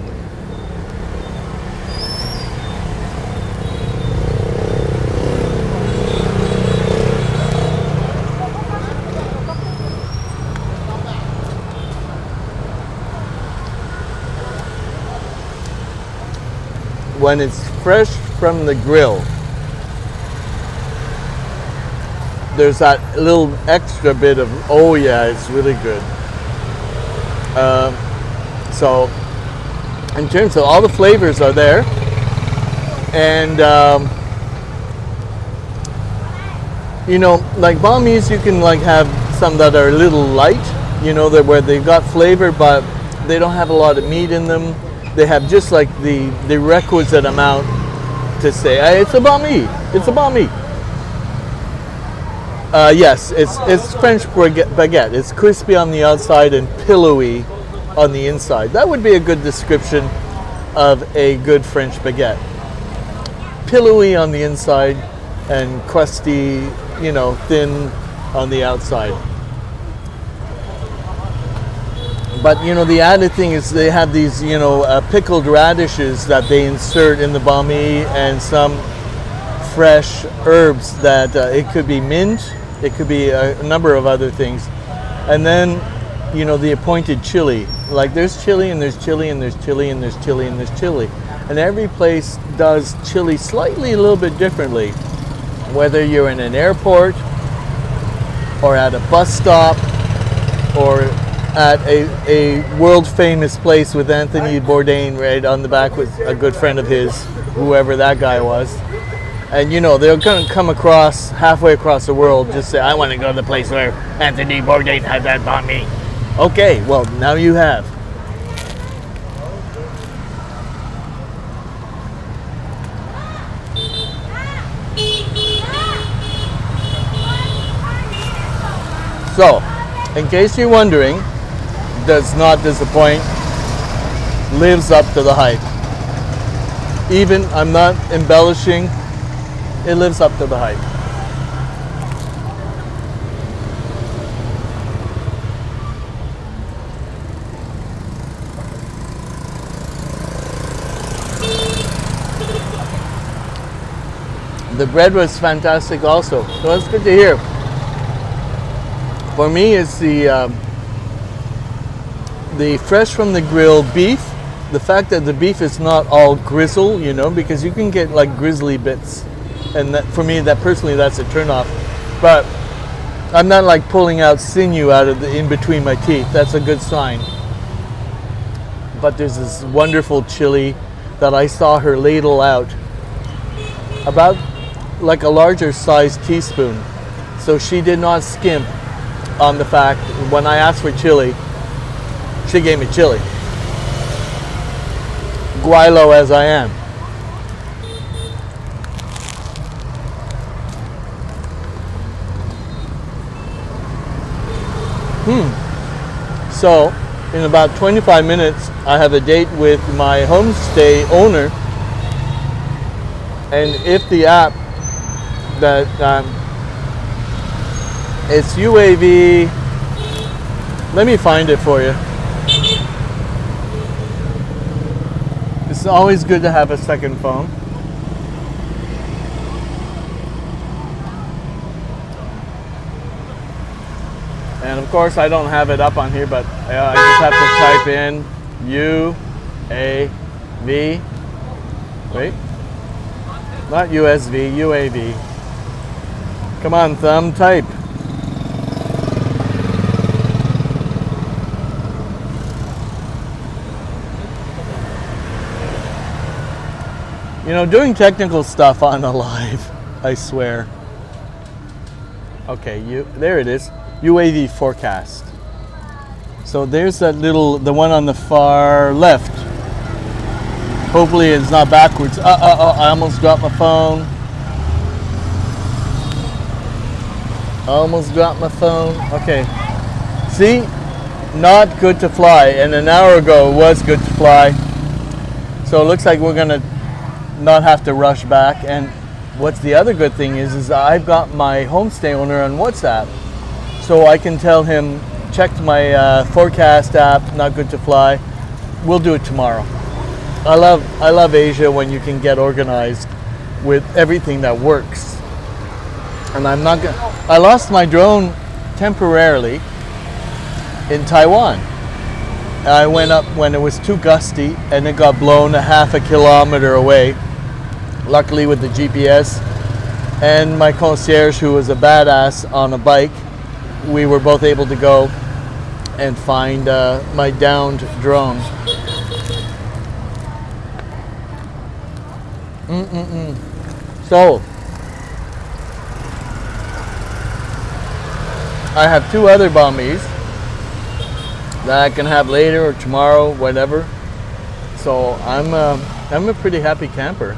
When it's fresh from the grill, there's that little extra bit of, oh yeah, it's really good. So in terms of all the flavors are there, and you know, like banh mi's, you can like have some that are a little light, you know, that where they've got flavor but they don't have a lot of meat in them. They have just like the requisite amount to say, hey, it's a banh mi. It's a banh mi. Yes, it's French baguette. It's crispy on the outside and pillowy on the inside. That would be a good description of a good French baguette. Pillowy on the inside and crusty, you know, thin on the outside. But you know, the added thing is they have these, you know, pickled radishes that they insert in the banh mi, and some fresh herbs that it could be mint, it could be a number of other things, and then you know, the appointed chili. Like there's chili and there's chili and there's chili and there's chili and there's chili, and every place does chili slightly a little bit differently. Whether you're in an airport or at a bus stop or at a world famous place with Anthony Bourdain right on the back with a good friend of his, whoever that guy was. And you know, they're going to come across, halfway across the world, just say, I want to go to the place where Anthony Bourdain had that banh mi. Okay, well, now you have. So, in case you're wondering, does not disappoint, lives up to the hype. Even, I'm not embellishing, it lives up to the hype. The bread was fantastic also, so that's good to hear. For me, it's the fresh from the grill beef. The fact that the beef is not all grizzle, you know, because you can get like grizzly bits, and that, for me, that personally, that's a turnoff. But I'm not like pulling out sinew out of the in between my teeth. That's a good sign. But there's this wonderful chili that I saw her ladle out, about like a larger sized teaspoon. So she did not skimp on the fact when I asked for chili, she gave me chili. guaylo as I am. So, in about 25 minutes, I have a date with my homestay owner, and if the app that it's UAV, let me find it for you. It's always good to have a second phone. And of course, I don't have it up on here, but I just have to type in UAV. Wait, not USV, UAV. Come on, thumb, type. You know, doing technical stuff on a live, I swear. Okay, there it is. UAV forecast. So there's that little, the one on the far left. Hopefully it's not backwards. I almost dropped my phone. Almost dropped my phone. Okay. See? Not good to fly. And an hour ago it was good to fly. So it looks like we're gonna not have to rush back. And what's the other good thing is I've got my homestay owner on WhatsApp. So I can tell him, checked my forecast app, not good to fly. We'll do it tomorrow. I love Asia when you can get organized with everything that works. And I lost my drone temporarily in Taiwan. I went up when it was too gusty and it got blown a half a kilometer away. Luckily with the GPS and my concierge, who was a badass on a bike, we were both able to go and find my downed drone. So, I have 2 other bombies that I can have later or tomorrow, whatever. So I'm a pretty happy camper.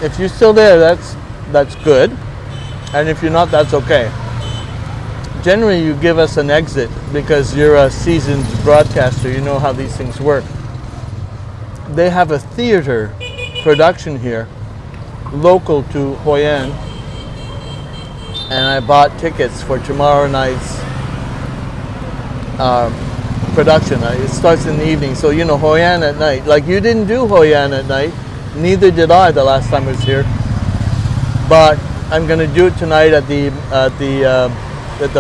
If you're still there, that's good, and if you're not, that's okay. Generally, you give us an exit because you're a seasoned broadcaster. You know how these things work. They have a theater production here, local to Hoi An, and I bought tickets for tomorrow night's production. It starts in the evening, so you know Hoi An at night. Like you didn't do Hoi An at night. Neither did I the last time I was here, but I'm going to do it tonight at the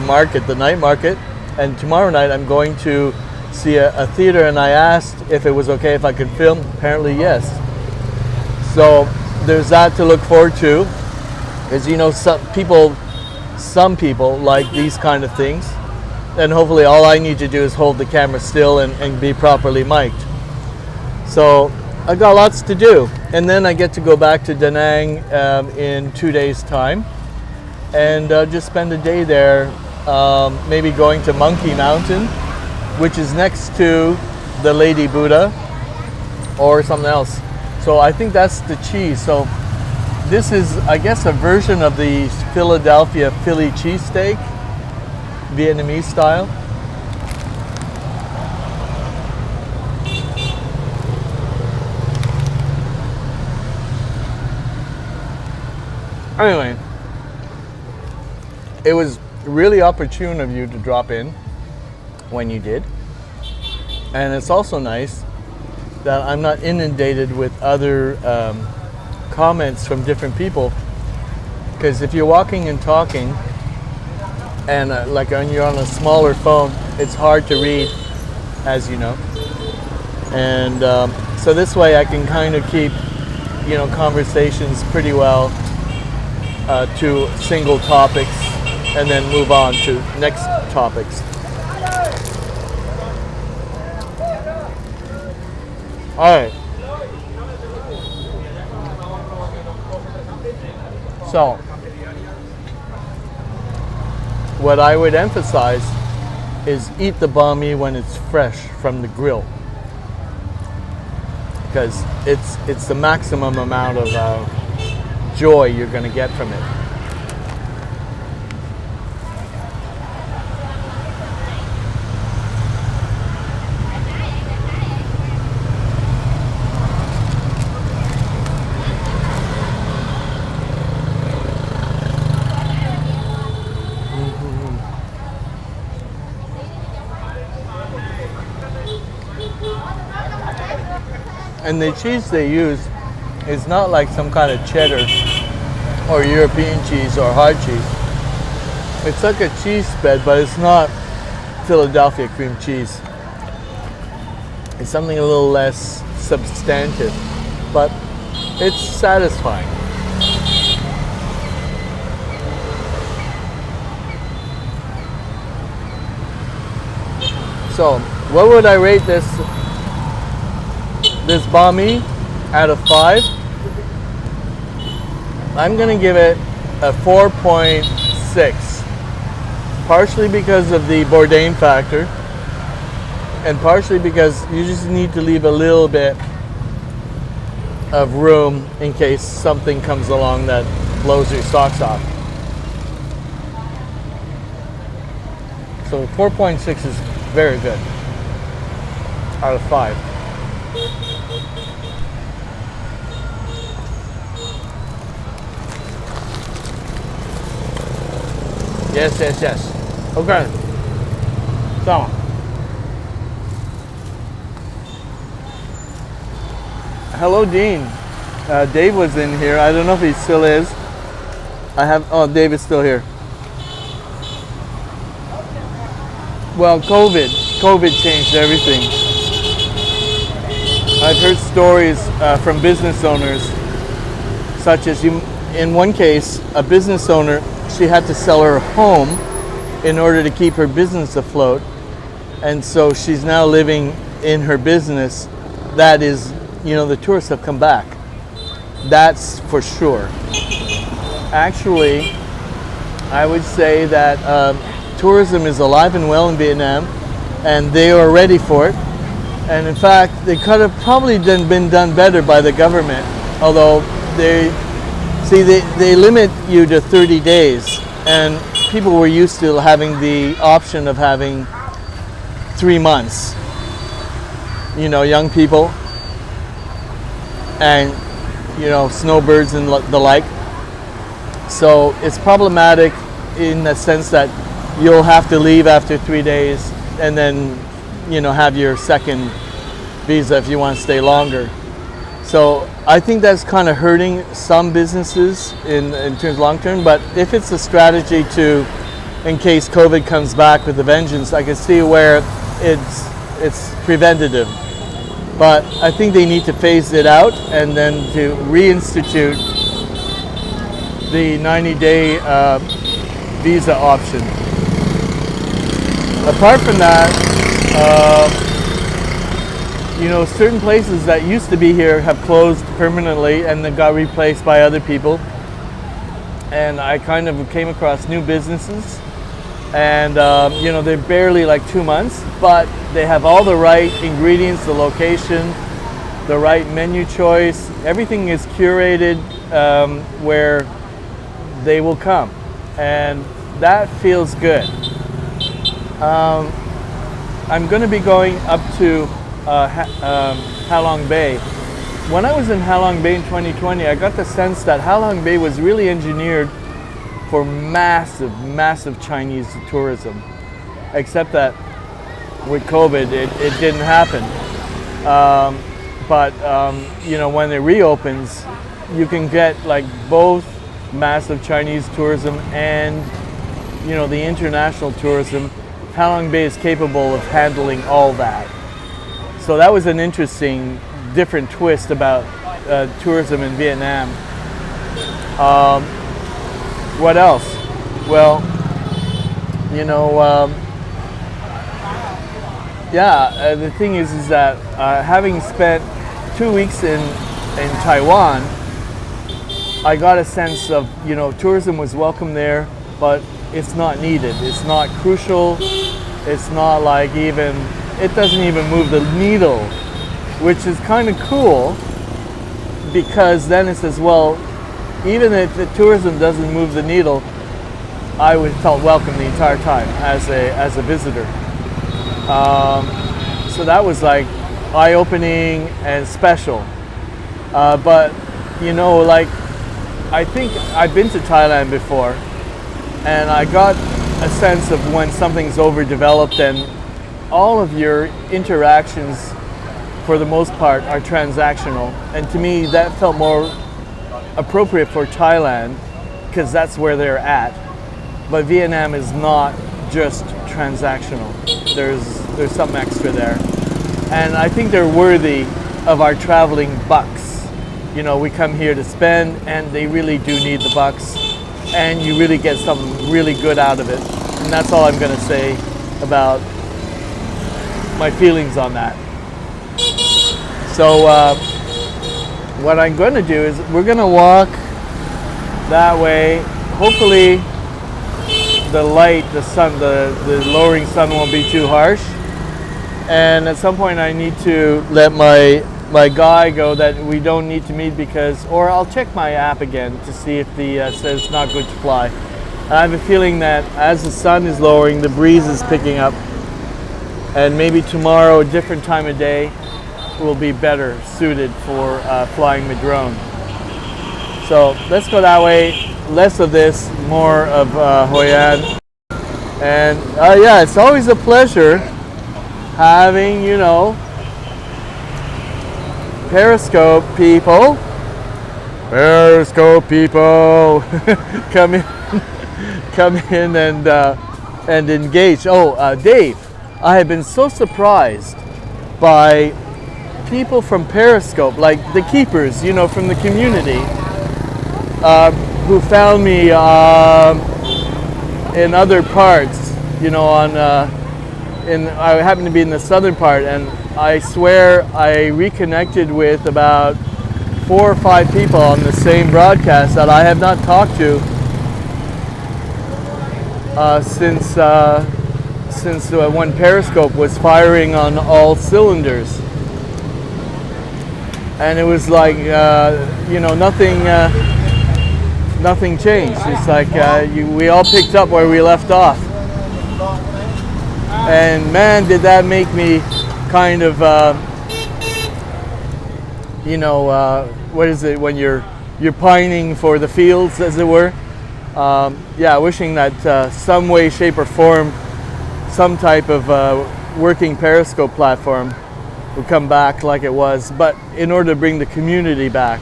market, the night market, and tomorrow night I'm going to see a theater. And I asked if it was okay if I could film. Apparently, yes. So there's that to look forward to, because you know some people like these kind of things, and hopefully all I need to do is hold the camera still and be properly mic'd. So I got lots to do, and then I get to go back to Da Nang in 2 days' time, and just spend a day there, maybe going to Monkey Mountain, which is next to the Lady Buddha, or something else. So I think that's the cheese. So this is, I guess, a version of the Philadelphia Philly cheesesteak, Vietnamese style. Anyway, it was really opportune of you to drop in when you did. And it's also nice that I'm not inundated with other comments from different people. Because if you're walking and talking, and like when you're on a smaller phone, it's hard to read, as you know. And so this way I can kind of keep, you know, conversations pretty well to single topics and then move on to next topics. All right. So what I would emphasize is eat the banh mi when it's fresh from the grill, because it's the maximum amount of joy you're going to get from it. And the cheese they use is not like some kind of cheddar or European cheese or hard cheese. It's like a cheese spread, but it's not Philadelphia cream cheese. It's something a little less substantive, but it's satisfying. So, what would I rate this banh mi out of 5? I'm going to give it a 4.6, partially because of the Bourdain factor, and partially because you just need to leave a little bit of room in case something comes along that blows your socks off. So 4.6 is very good out of 5. Yes. Okay. So, hello, Dean. Dave was in here. I don't know if he still is. Dave is still here. Well, COVID changed everything. I've heard stories from business owners, such as in one case, a business owner, she had to sell her home in order to keep her business afloat, and so she's now living in her business. That is, the tourists have come back. That's for sure. Actually, I would say that tourism is alive and well in Vietnam, and they are ready for it. And in fact, they could have probably been done better by the government, although they limit you to 30 days, and people were used to having the option of having 3 months. Young people and snowbirds and the like. So it's problematic in the sense that you'll have to leave after 3 days and then have your second visa if you want to stay longer. So I think that's kind of hurting some businesses in terms of long term, but if it's a strategy in case COVID comes back with a vengeance, I can see where it's preventative. But I think they need to phase it out and then to reinstitute the 90-day visa option. Apart from that, certain places that used to be here have closed permanently and then got replaced by other people. And I kind of came across new businesses, and they're barely like 2 months, but they have all the right ingredients, the location, the right menu choice. Everything is curated where they will come, and that feels good. I'm going to be going up to Halong Bay. When I was in Halong Bay in 2020, I got the sense that Halong Bay was really engineered for massive Chinese tourism, except that with COVID it didn't happen. But when it reopens, you can get like both massive Chinese tourism and the international tourism. Halong Bay is capable of handling all that. So that was an interesting, different twist about tourism in Vietnam. What else? Well, the thing is that having spent 2 weeks in Taiwan, I got a sense of tourism was welcome there, but it's not needed. It's not crucial. It's not like even, it doesn't even move the needle, which is kind of cool, because then it says, well, even if the tourism doesn't move the needle, I would felt welcome the entire time as a visitor. So that was like eye-opening and special. But you know, like, I think I've been to Thailand before, and I got a sense of when something's overdeveloped and all of your interactions for the most part are transactional. And to me that felt more appropriate for Thailand because that's where they're at. But Vietnam is not just transactional. There's something extra there. And I think they're worthy of our traveling bucks. You know, we come here to spend and they really do need the bucks. And you really get something really good out of it. And that's all I'm going to say about my feelings on that. So what I'm going to do is we're going to walk that way. Hopefully the light, the sun, the lowering sun won't be too harsh. And at some point I need to let my guy go that we don't need to meet because, or I'll check my app again to see if the says not good to fly. I have a feeling that as the sun is lowering, the breeze is picking up, and maybe tomorrow, a different time of day, will be better suited for flying the drone. So let's go that way. Less of this, more of Hoi An. And yeah, it's always a pleasure having, you know, Periscope people come in and engage. Oh, Dave, I have been so surprised by people from Periscope, like the keepers, you know, from the community, who found me in other parts, you know, I happen to be in the southern part, and I swear I reconnected with about 4 or 5 people on the same broadcast that I have not talked to since when Periscope was firing on all cylinders. And it was like, you know, nothing changed. It's like we all picked up where we left off. And man, did that make me kind of, you know, what is it when you're pining for the fields, as it were. Yeah, wishing that some way, shape, or form, some type of working Periscope platform would come back like it was, but in order to bring the community back,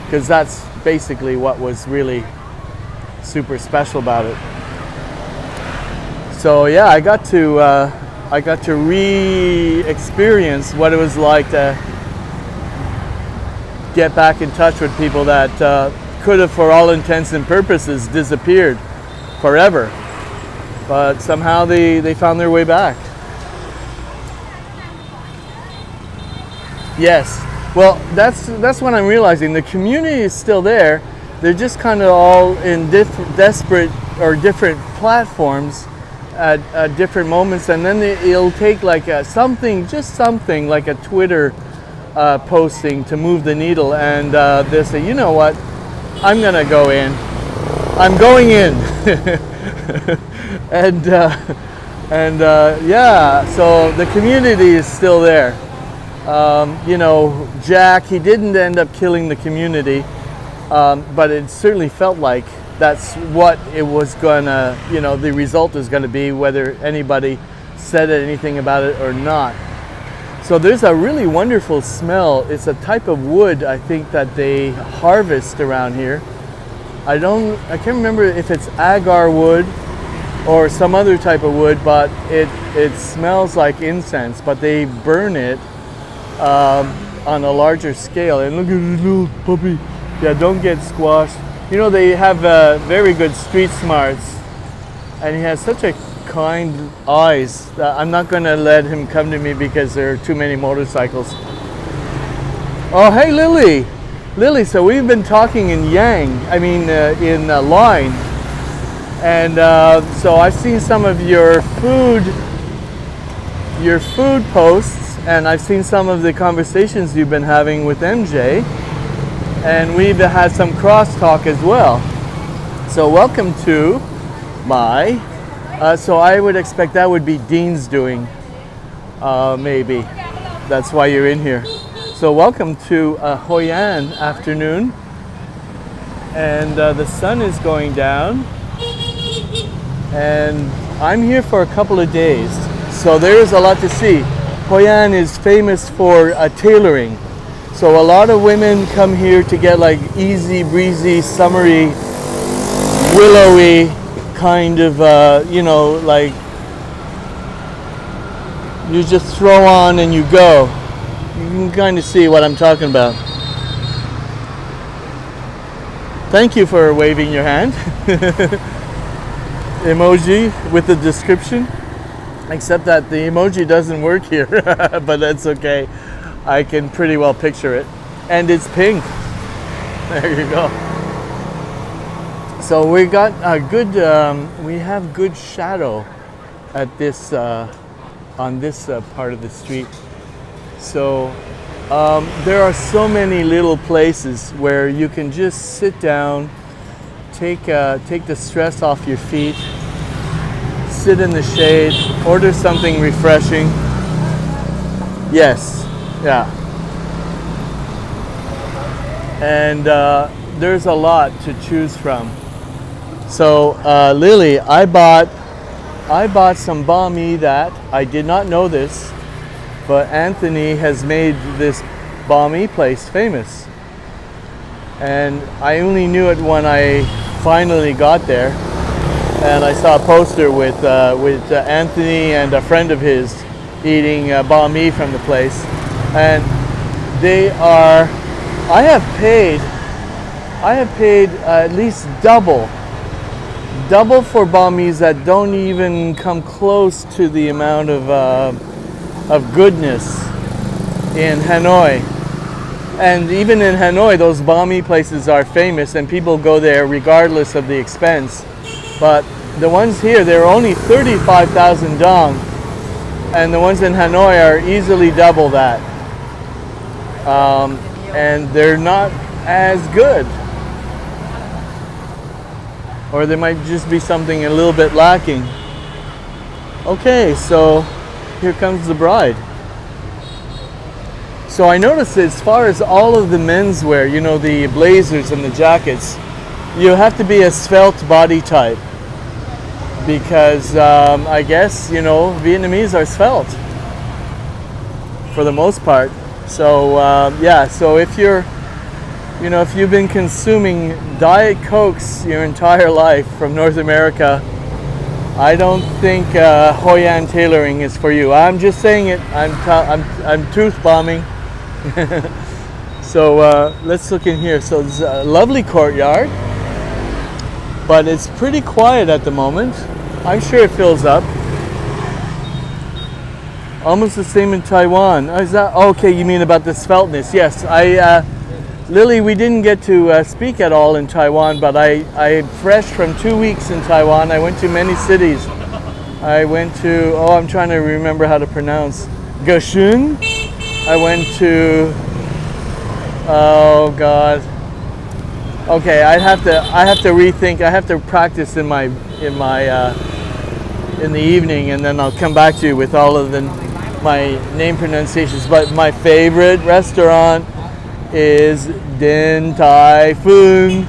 because that's basically what was really super special about it. So yeah, I got to re-experience what it was like to get back in touch with people that could have, for all intents and purposes, disappeared forever, but somehow they found their way back. Yes, well, that's what I'm realizing. The community is still there. They're just kind of all in desperate or different platforms at different moments, and then it'll take like something like a Twitter posting to move the needle, and they'll say, you know what, I'm gonna go in. I'm going in. and yeah, so the community is still there. You know, Jack, he didn't end up killing the community, but it certainly felt like that's what it was gonna, you know, the result is gonna be, whether anybody said anything about it or not. So there's a really wonderful smell. It's a type of wood, I think, that they harvest around here. I can't remember if it's agar wood or some other type of wood, but it smells like incense, but they burn it on a larger scale. And look at this little puppy. Yeah, don't get squashed. You know, they have very good street smarts, and he has such a kind eyes that I'm not going to let him come to me because there are too many motorcycles. Oh, hey, Lily, so we've been talking in line, And so I've seen some of your food posts, and I've seen some of the conversations you've been having with MJ, and we've had some crosstalk as well. So welcome to my, so I would expect that would be Dean's doing, maybe. That's why you're in here. So welcome to Hoi An afternoon, and the sun is going down, and I'm here for a couple of days. So there is a lot to see. Hoi An is famous for tailoring. So a lot of women come here to get like easy breezy, summery, willowy kind of, you know, like you just throw on and you go. You can kind of see what I'm talking about. Thank you for waving your hand. Emoji with the description. Except that the emoji doesn't work here, but that's okay. I can pretty well picture it. And it's pink. There you go. So we got a good, we have good shadow at this, on this part of the street. So there are so many little places where you can just sit down, take the stress off your feet, sit in the shade, order something refreshing. Yes, yeah. And there's a lot to choose from. So Lily, I bought some banh mi that I did not know this, but Anthony has made this banh mi place famous. And I only knew it when I finally got there. And I saw a poster with Anthony and a friend of his eating banh mi from the place, and they are. I have paid at least double for banh mi's that don't even come close to the amount of goodness in Hanoi. And even in Hanoi, those banh mi places are famous, and people go there regardless of the expense. But the ones here, they're only 35,000 dong, and the ones in Hanoi are easily double that. And they're not as good. Or there might just be something a little bit lacking. Okay, so here comes the bride. So I noticed as far as all of the menswear, you know, the blazers and the jackets, you have to be a svelte body type, because I guess, you know, Vietnamese are svelte for the most part. So yeah, so if you're, you know, if you've been consuming Diet Cokes your entire life from North America, I don't think Hoi An tailoring is for you. I'm just saying it. I'm truth bombing. So let's look in here. So it's a lovely courtyard, but it's pretty quiet at the moment. I'm sure it fills up. Almost the same in Taiwan. Oh, is that okay? You mean about the svelteness? Yes. Lily, we didn't get to speak at all in Taiwan, but I fresh from 2 weeks in Taiwan. I went to many cities. I went to, oh, I'm trying to remember how to pronounce, Gashun. I went to, oh God. Okay, I have to rethink. I have to practice in the evening, and then I'll come back to you with all of my name pronunciations. But my favorite restaurant is Din Tai Fung.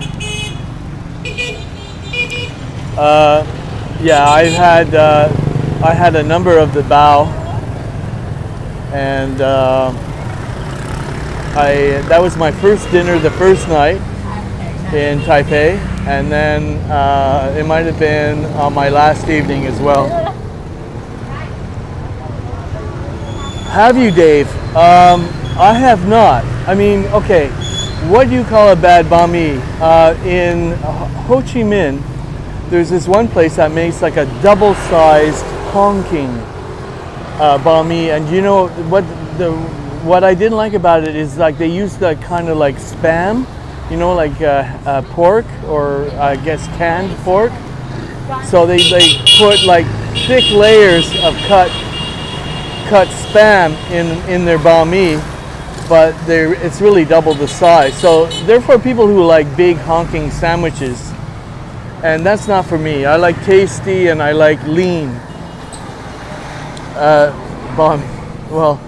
Yeah, I had a number of the bao, and that was my first dinner the first night in Taipei, and then it might have been on my last evening as well. Have you, Dave? I have not. I mean, okay, what do you call a bad banh mi? In Ho Chi Minh, there's this one place that makes like a double-sized honking banh mi, and you know what I didn't like about it is like they use the kind of like spam, you know, like pork, or I guess canned pork, So they put like thick layers of cut spam in their banh mi, but it's really double the size. So they're for people who like big honking sandwiches, and that's not for me. I like tasty and I like lean. Banh mi. Well,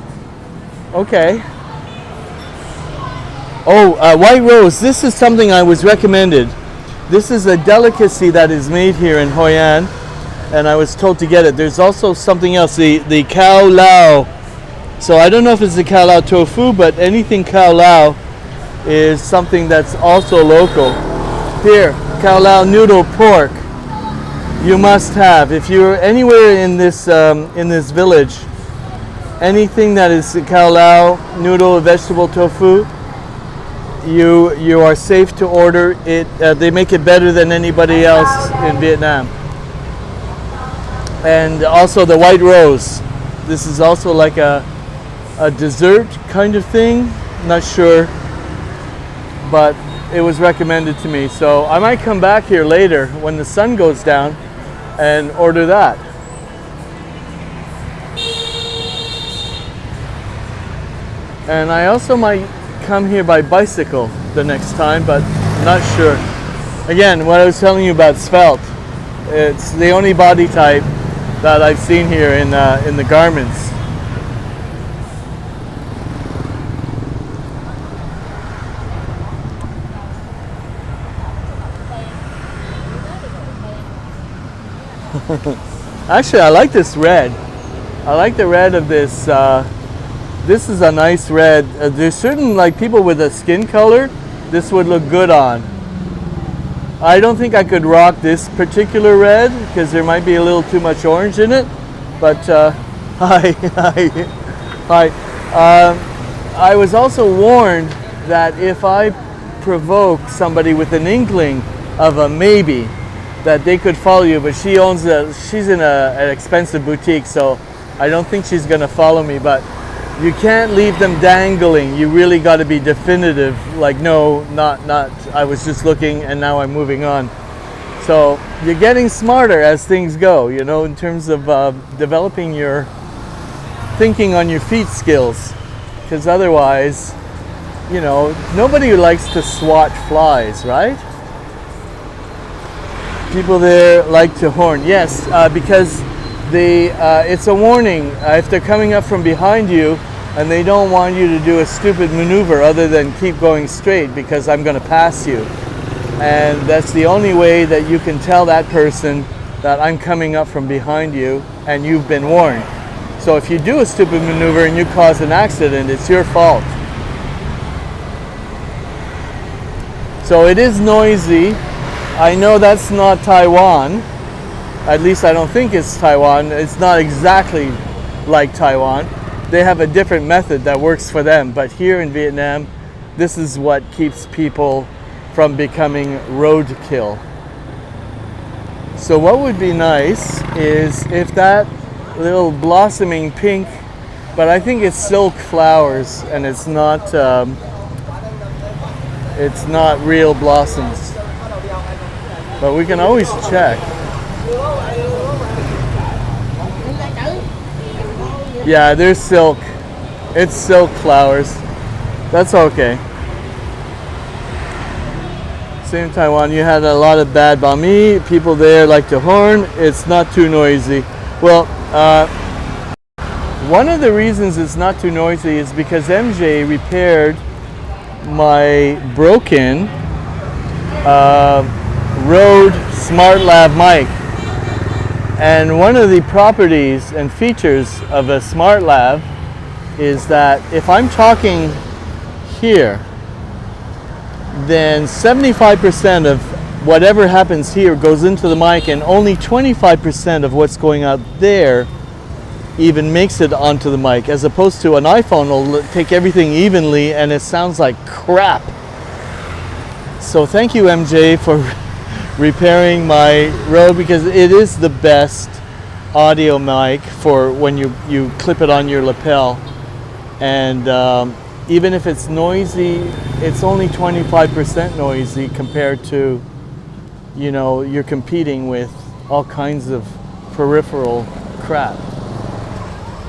okay. Oh, white rose. This is something I was recommended. This is a delicacy that is made here in Hoi An, and I was told to get it. There's also something else, the cow lao. So I don't know if it's the cow lao tofu, but anything cow lao is something that's also local. Here, cow lao noodle pork. You must have. If you're anywhere in this village, anything that is cow lao noodle vegetable tofu, you are safe to order it. They make it better than anybody else in Vietnam. And also the white rose. This is also like a dessert kind of thing. Not sure, but it was recommended to me. So I might come back here later when the sun goes down and order that. And I also might come here by bicycle the next time, but I'm not sure. Again, what I was telling you about svelte, it's the only body type that I've seen here in the garments. Actually, I like this red. I like the red of this. This is a nice red. There's certain like people with a skin color, this would look good on. I don't think I could rock this particular red because there might be a little too much orange in it. But hi. I was also warned that if I provoke somebody with an inkling of a maybe, that they could follow you. But she's in an expensive boutique, so I don't think she's gonna follow me. But you can't leave them dangling. You really got to be definitive. Like, no, not. I was just looking, and now I'm moving on. So you're getting smarter as things go, you know, in terms of developing your thinking on your feet skills. Because otherwise, you know, nobody likes to swat flies, right? People there like to horn. Yes, because it's a warning if they're coming up from behind you and they don't want you to do a stupid maneuver other than keep going straight because I'm going to pass you. And that's the only way that you can tell that person that I'm coming up from behind you and you've been warned. So if you do a stupid maneuver and you cause an accident, it's your fault. So it is noisy. I know that's not Taiwan. At least I don't think it's Taiwan. It's not exactly like Taiwan. They have a different method that works for them. But here in Vietnam, this is what keeps people from becoming roadkill. So what would be nice is if that little blossoming pink, but I think it's silk flowers and it's not real blossoms. But we can always check. Yeah, there's silk. It's silk flowers. That's okay. Same Taiwan, you had a lot of bad banh mi. People there like to horn. It's not too noisy. Well, one of the reasons it's not too noisy is because MJ repaired my broken Rode Smart Lav mic. And one of the properties and features of a Smart Lav is that if I'm talking here, then 75% of whatever happens here goes into the mic, and only 25% of what's going out there even makes it onto the mic, as opposed to an iPhone will take everything evenly and it sounds like crap. So thank you, MJ, for repairing my Rode, because it is the best audio mic for when you clip it on your lapel. And even if it's noisy, it's only 25% noisy compared to, you know, you're competing with all kinds of peripheral crap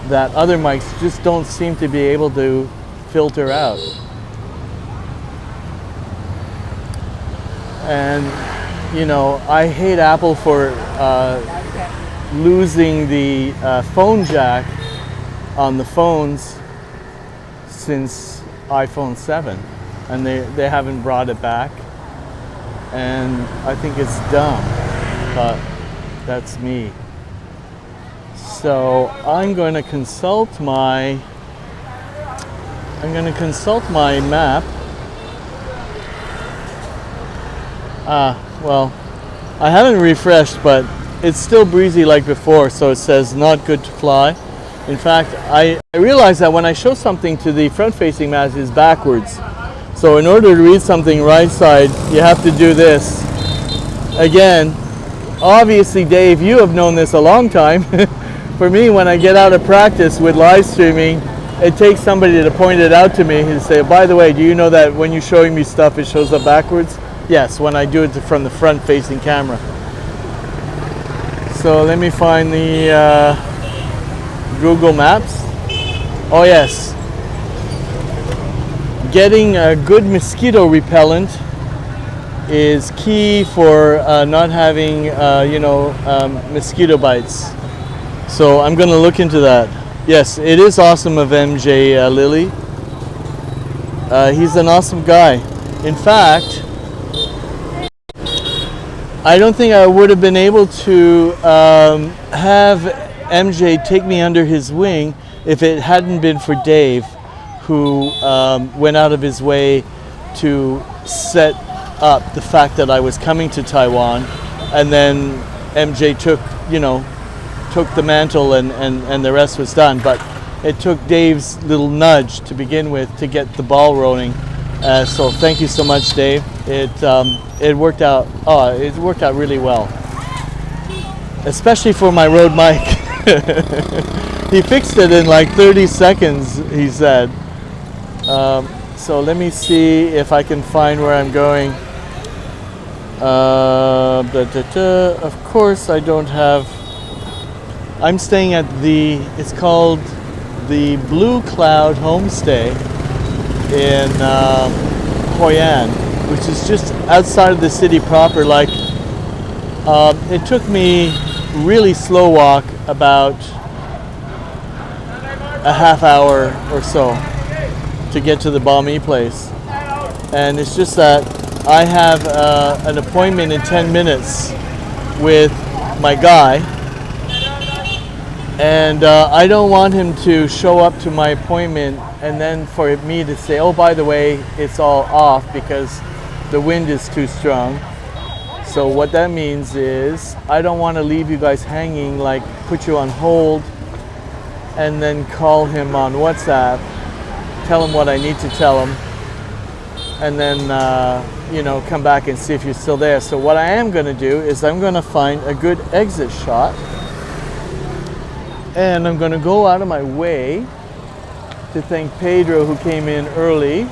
that other mics just don't seem to be able to filter out. And you know, I hate Apple for losing the phone jack on the phones since iPhone 7, and they haven't brought it back, and I think it's dumb, but that's me. So I'm going to consult my map. Well, I haven't refreshed, but it's still breezy like before, so it says not good to fly. In fact, I realize that when I show something to the front-facing mast, it's backwards. So in order to read something right side, you have to do this. Again, obviously, Dave, you have known this a long time. For me, when I get out of practice with live streaming, it takes somebody to point it out to me and say, by the way, do you know that when you're showing me stuff, it shows up backwards? Yes, when I do it from the front-facing camera. So let me find the Google Maps. Oh yes. Getting a good mosquito repellent is key for not having, mosquito bites. So I'm going to look into that. Yes, it is awesome of MJ Lilly. He's an awesome guy. In fact, I don't think I would have been able to have MJ take me under his wing if it hadn't been for Dave, who went out of his way to set up the fact that I was coming to Taiwan, and then MJ took the mantle and the rest was done. But it took Dave's little nudge to begin with to get the ball rolling. So thank you so much, Dave. It worked out. Oh, it worked out really well, especially for my Rode mic. He fixed it in like 30 seconds, he said. So let me see if I can find where I'm going. Of course, I don't have. I'm staying at it's called the Blue Cloud Homestay in Hoi An, which is just outside of the city proper. Like, it took me really slow walk about a half hour or so to get to the Balmy place, and it's just that I have an appointment in 10 minutes with my guy, and I don't want him to show up to my appointment and then for me to say, oh, by the way, it's all off because the wind is too strong. So what that means is I don't want to leave you guys hanging, like put you on hold and then call him on WhatsApp, tell him what I need to tell him, and then come back and see if you're still there. So what I am going to do is I'm going to find a good exit shot, and I'm going to go out of my way to thank Pedro, who came in early,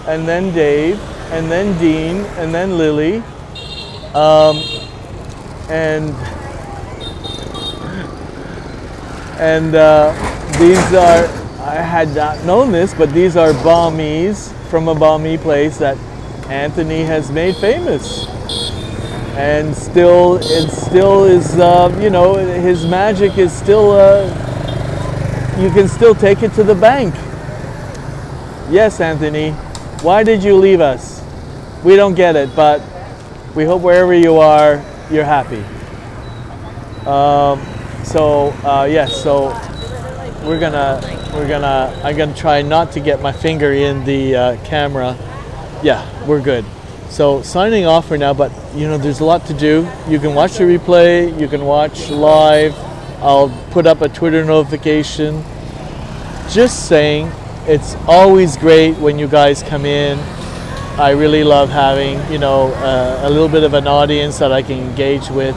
and then Dave, and then Dean, and then Lily, these are, I had not known this, but these are banh mi's from a banh mi place that Anthony has made famous, and it still is, his magic is still, you can still take it to the bank. Yes, Anthony, why did you leave us? We don't get it, but we hope wherever you are, you're happy. So I'm gonna try not to get my finger in the camera. Yeah, we're good. So signing off for now, but there's a lot to do. You can watch the replay, you can watch live. I'll put up a Twitter notification. Just saying, it's always great when you guys come in. I really love having, a little bit of an audience that I can engage with.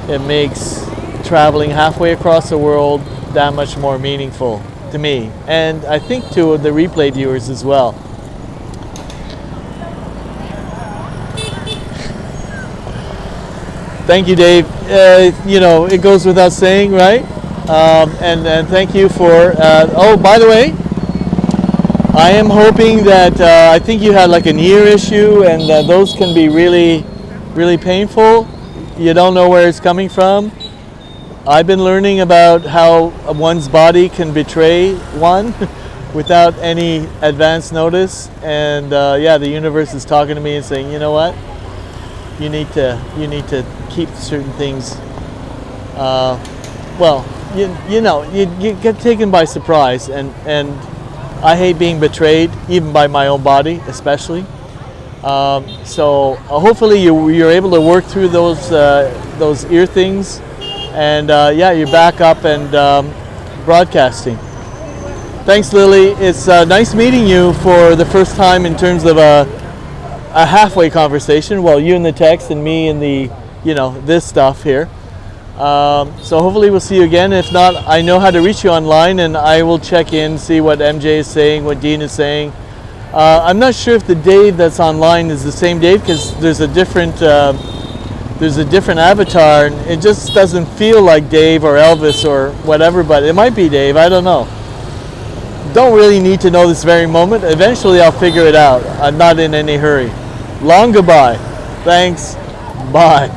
It makes traveling halfway across the world that much more meaningful to me, and I think to the replay viewers as well. Thank you, Dave. You know, it goes without saying, right? And thank you for. Oh, by the way, I am hoping that I think you had like an ear issue, and those can be really, really painful. You don't know where it's coming from. I've been learning about how one's body can betray one without any advance notice, and yeah, the universe is talking to me and saying, you know what, you need to keep certain things. Well, you know, you get taken by surprise, and I hate being betrayed, even by my own body, especially. So hopefully you're able to work through those ear things, and yeah, you're back up and broadcasting. Thanks, Lily. It's nice meeting you for the first time in terms of a halfway conversation. Well, you in the text and me in the, you know, this stuff here. So hopefully we'll see you again. If not, I know how to reach you online, and I will check in, see what MJ is saying, what Dean is saying. I'm not sure if the Dave that's online is the same Dave, because there's a different avatar, and it just doesn't feel like Dave or Elvis or whatever, but it might be Dave. I don't know. Don't really need to know this very moment. Eventually I'll figure it out. I'm not in any hurry. Long goodbye. Thanks. Bye.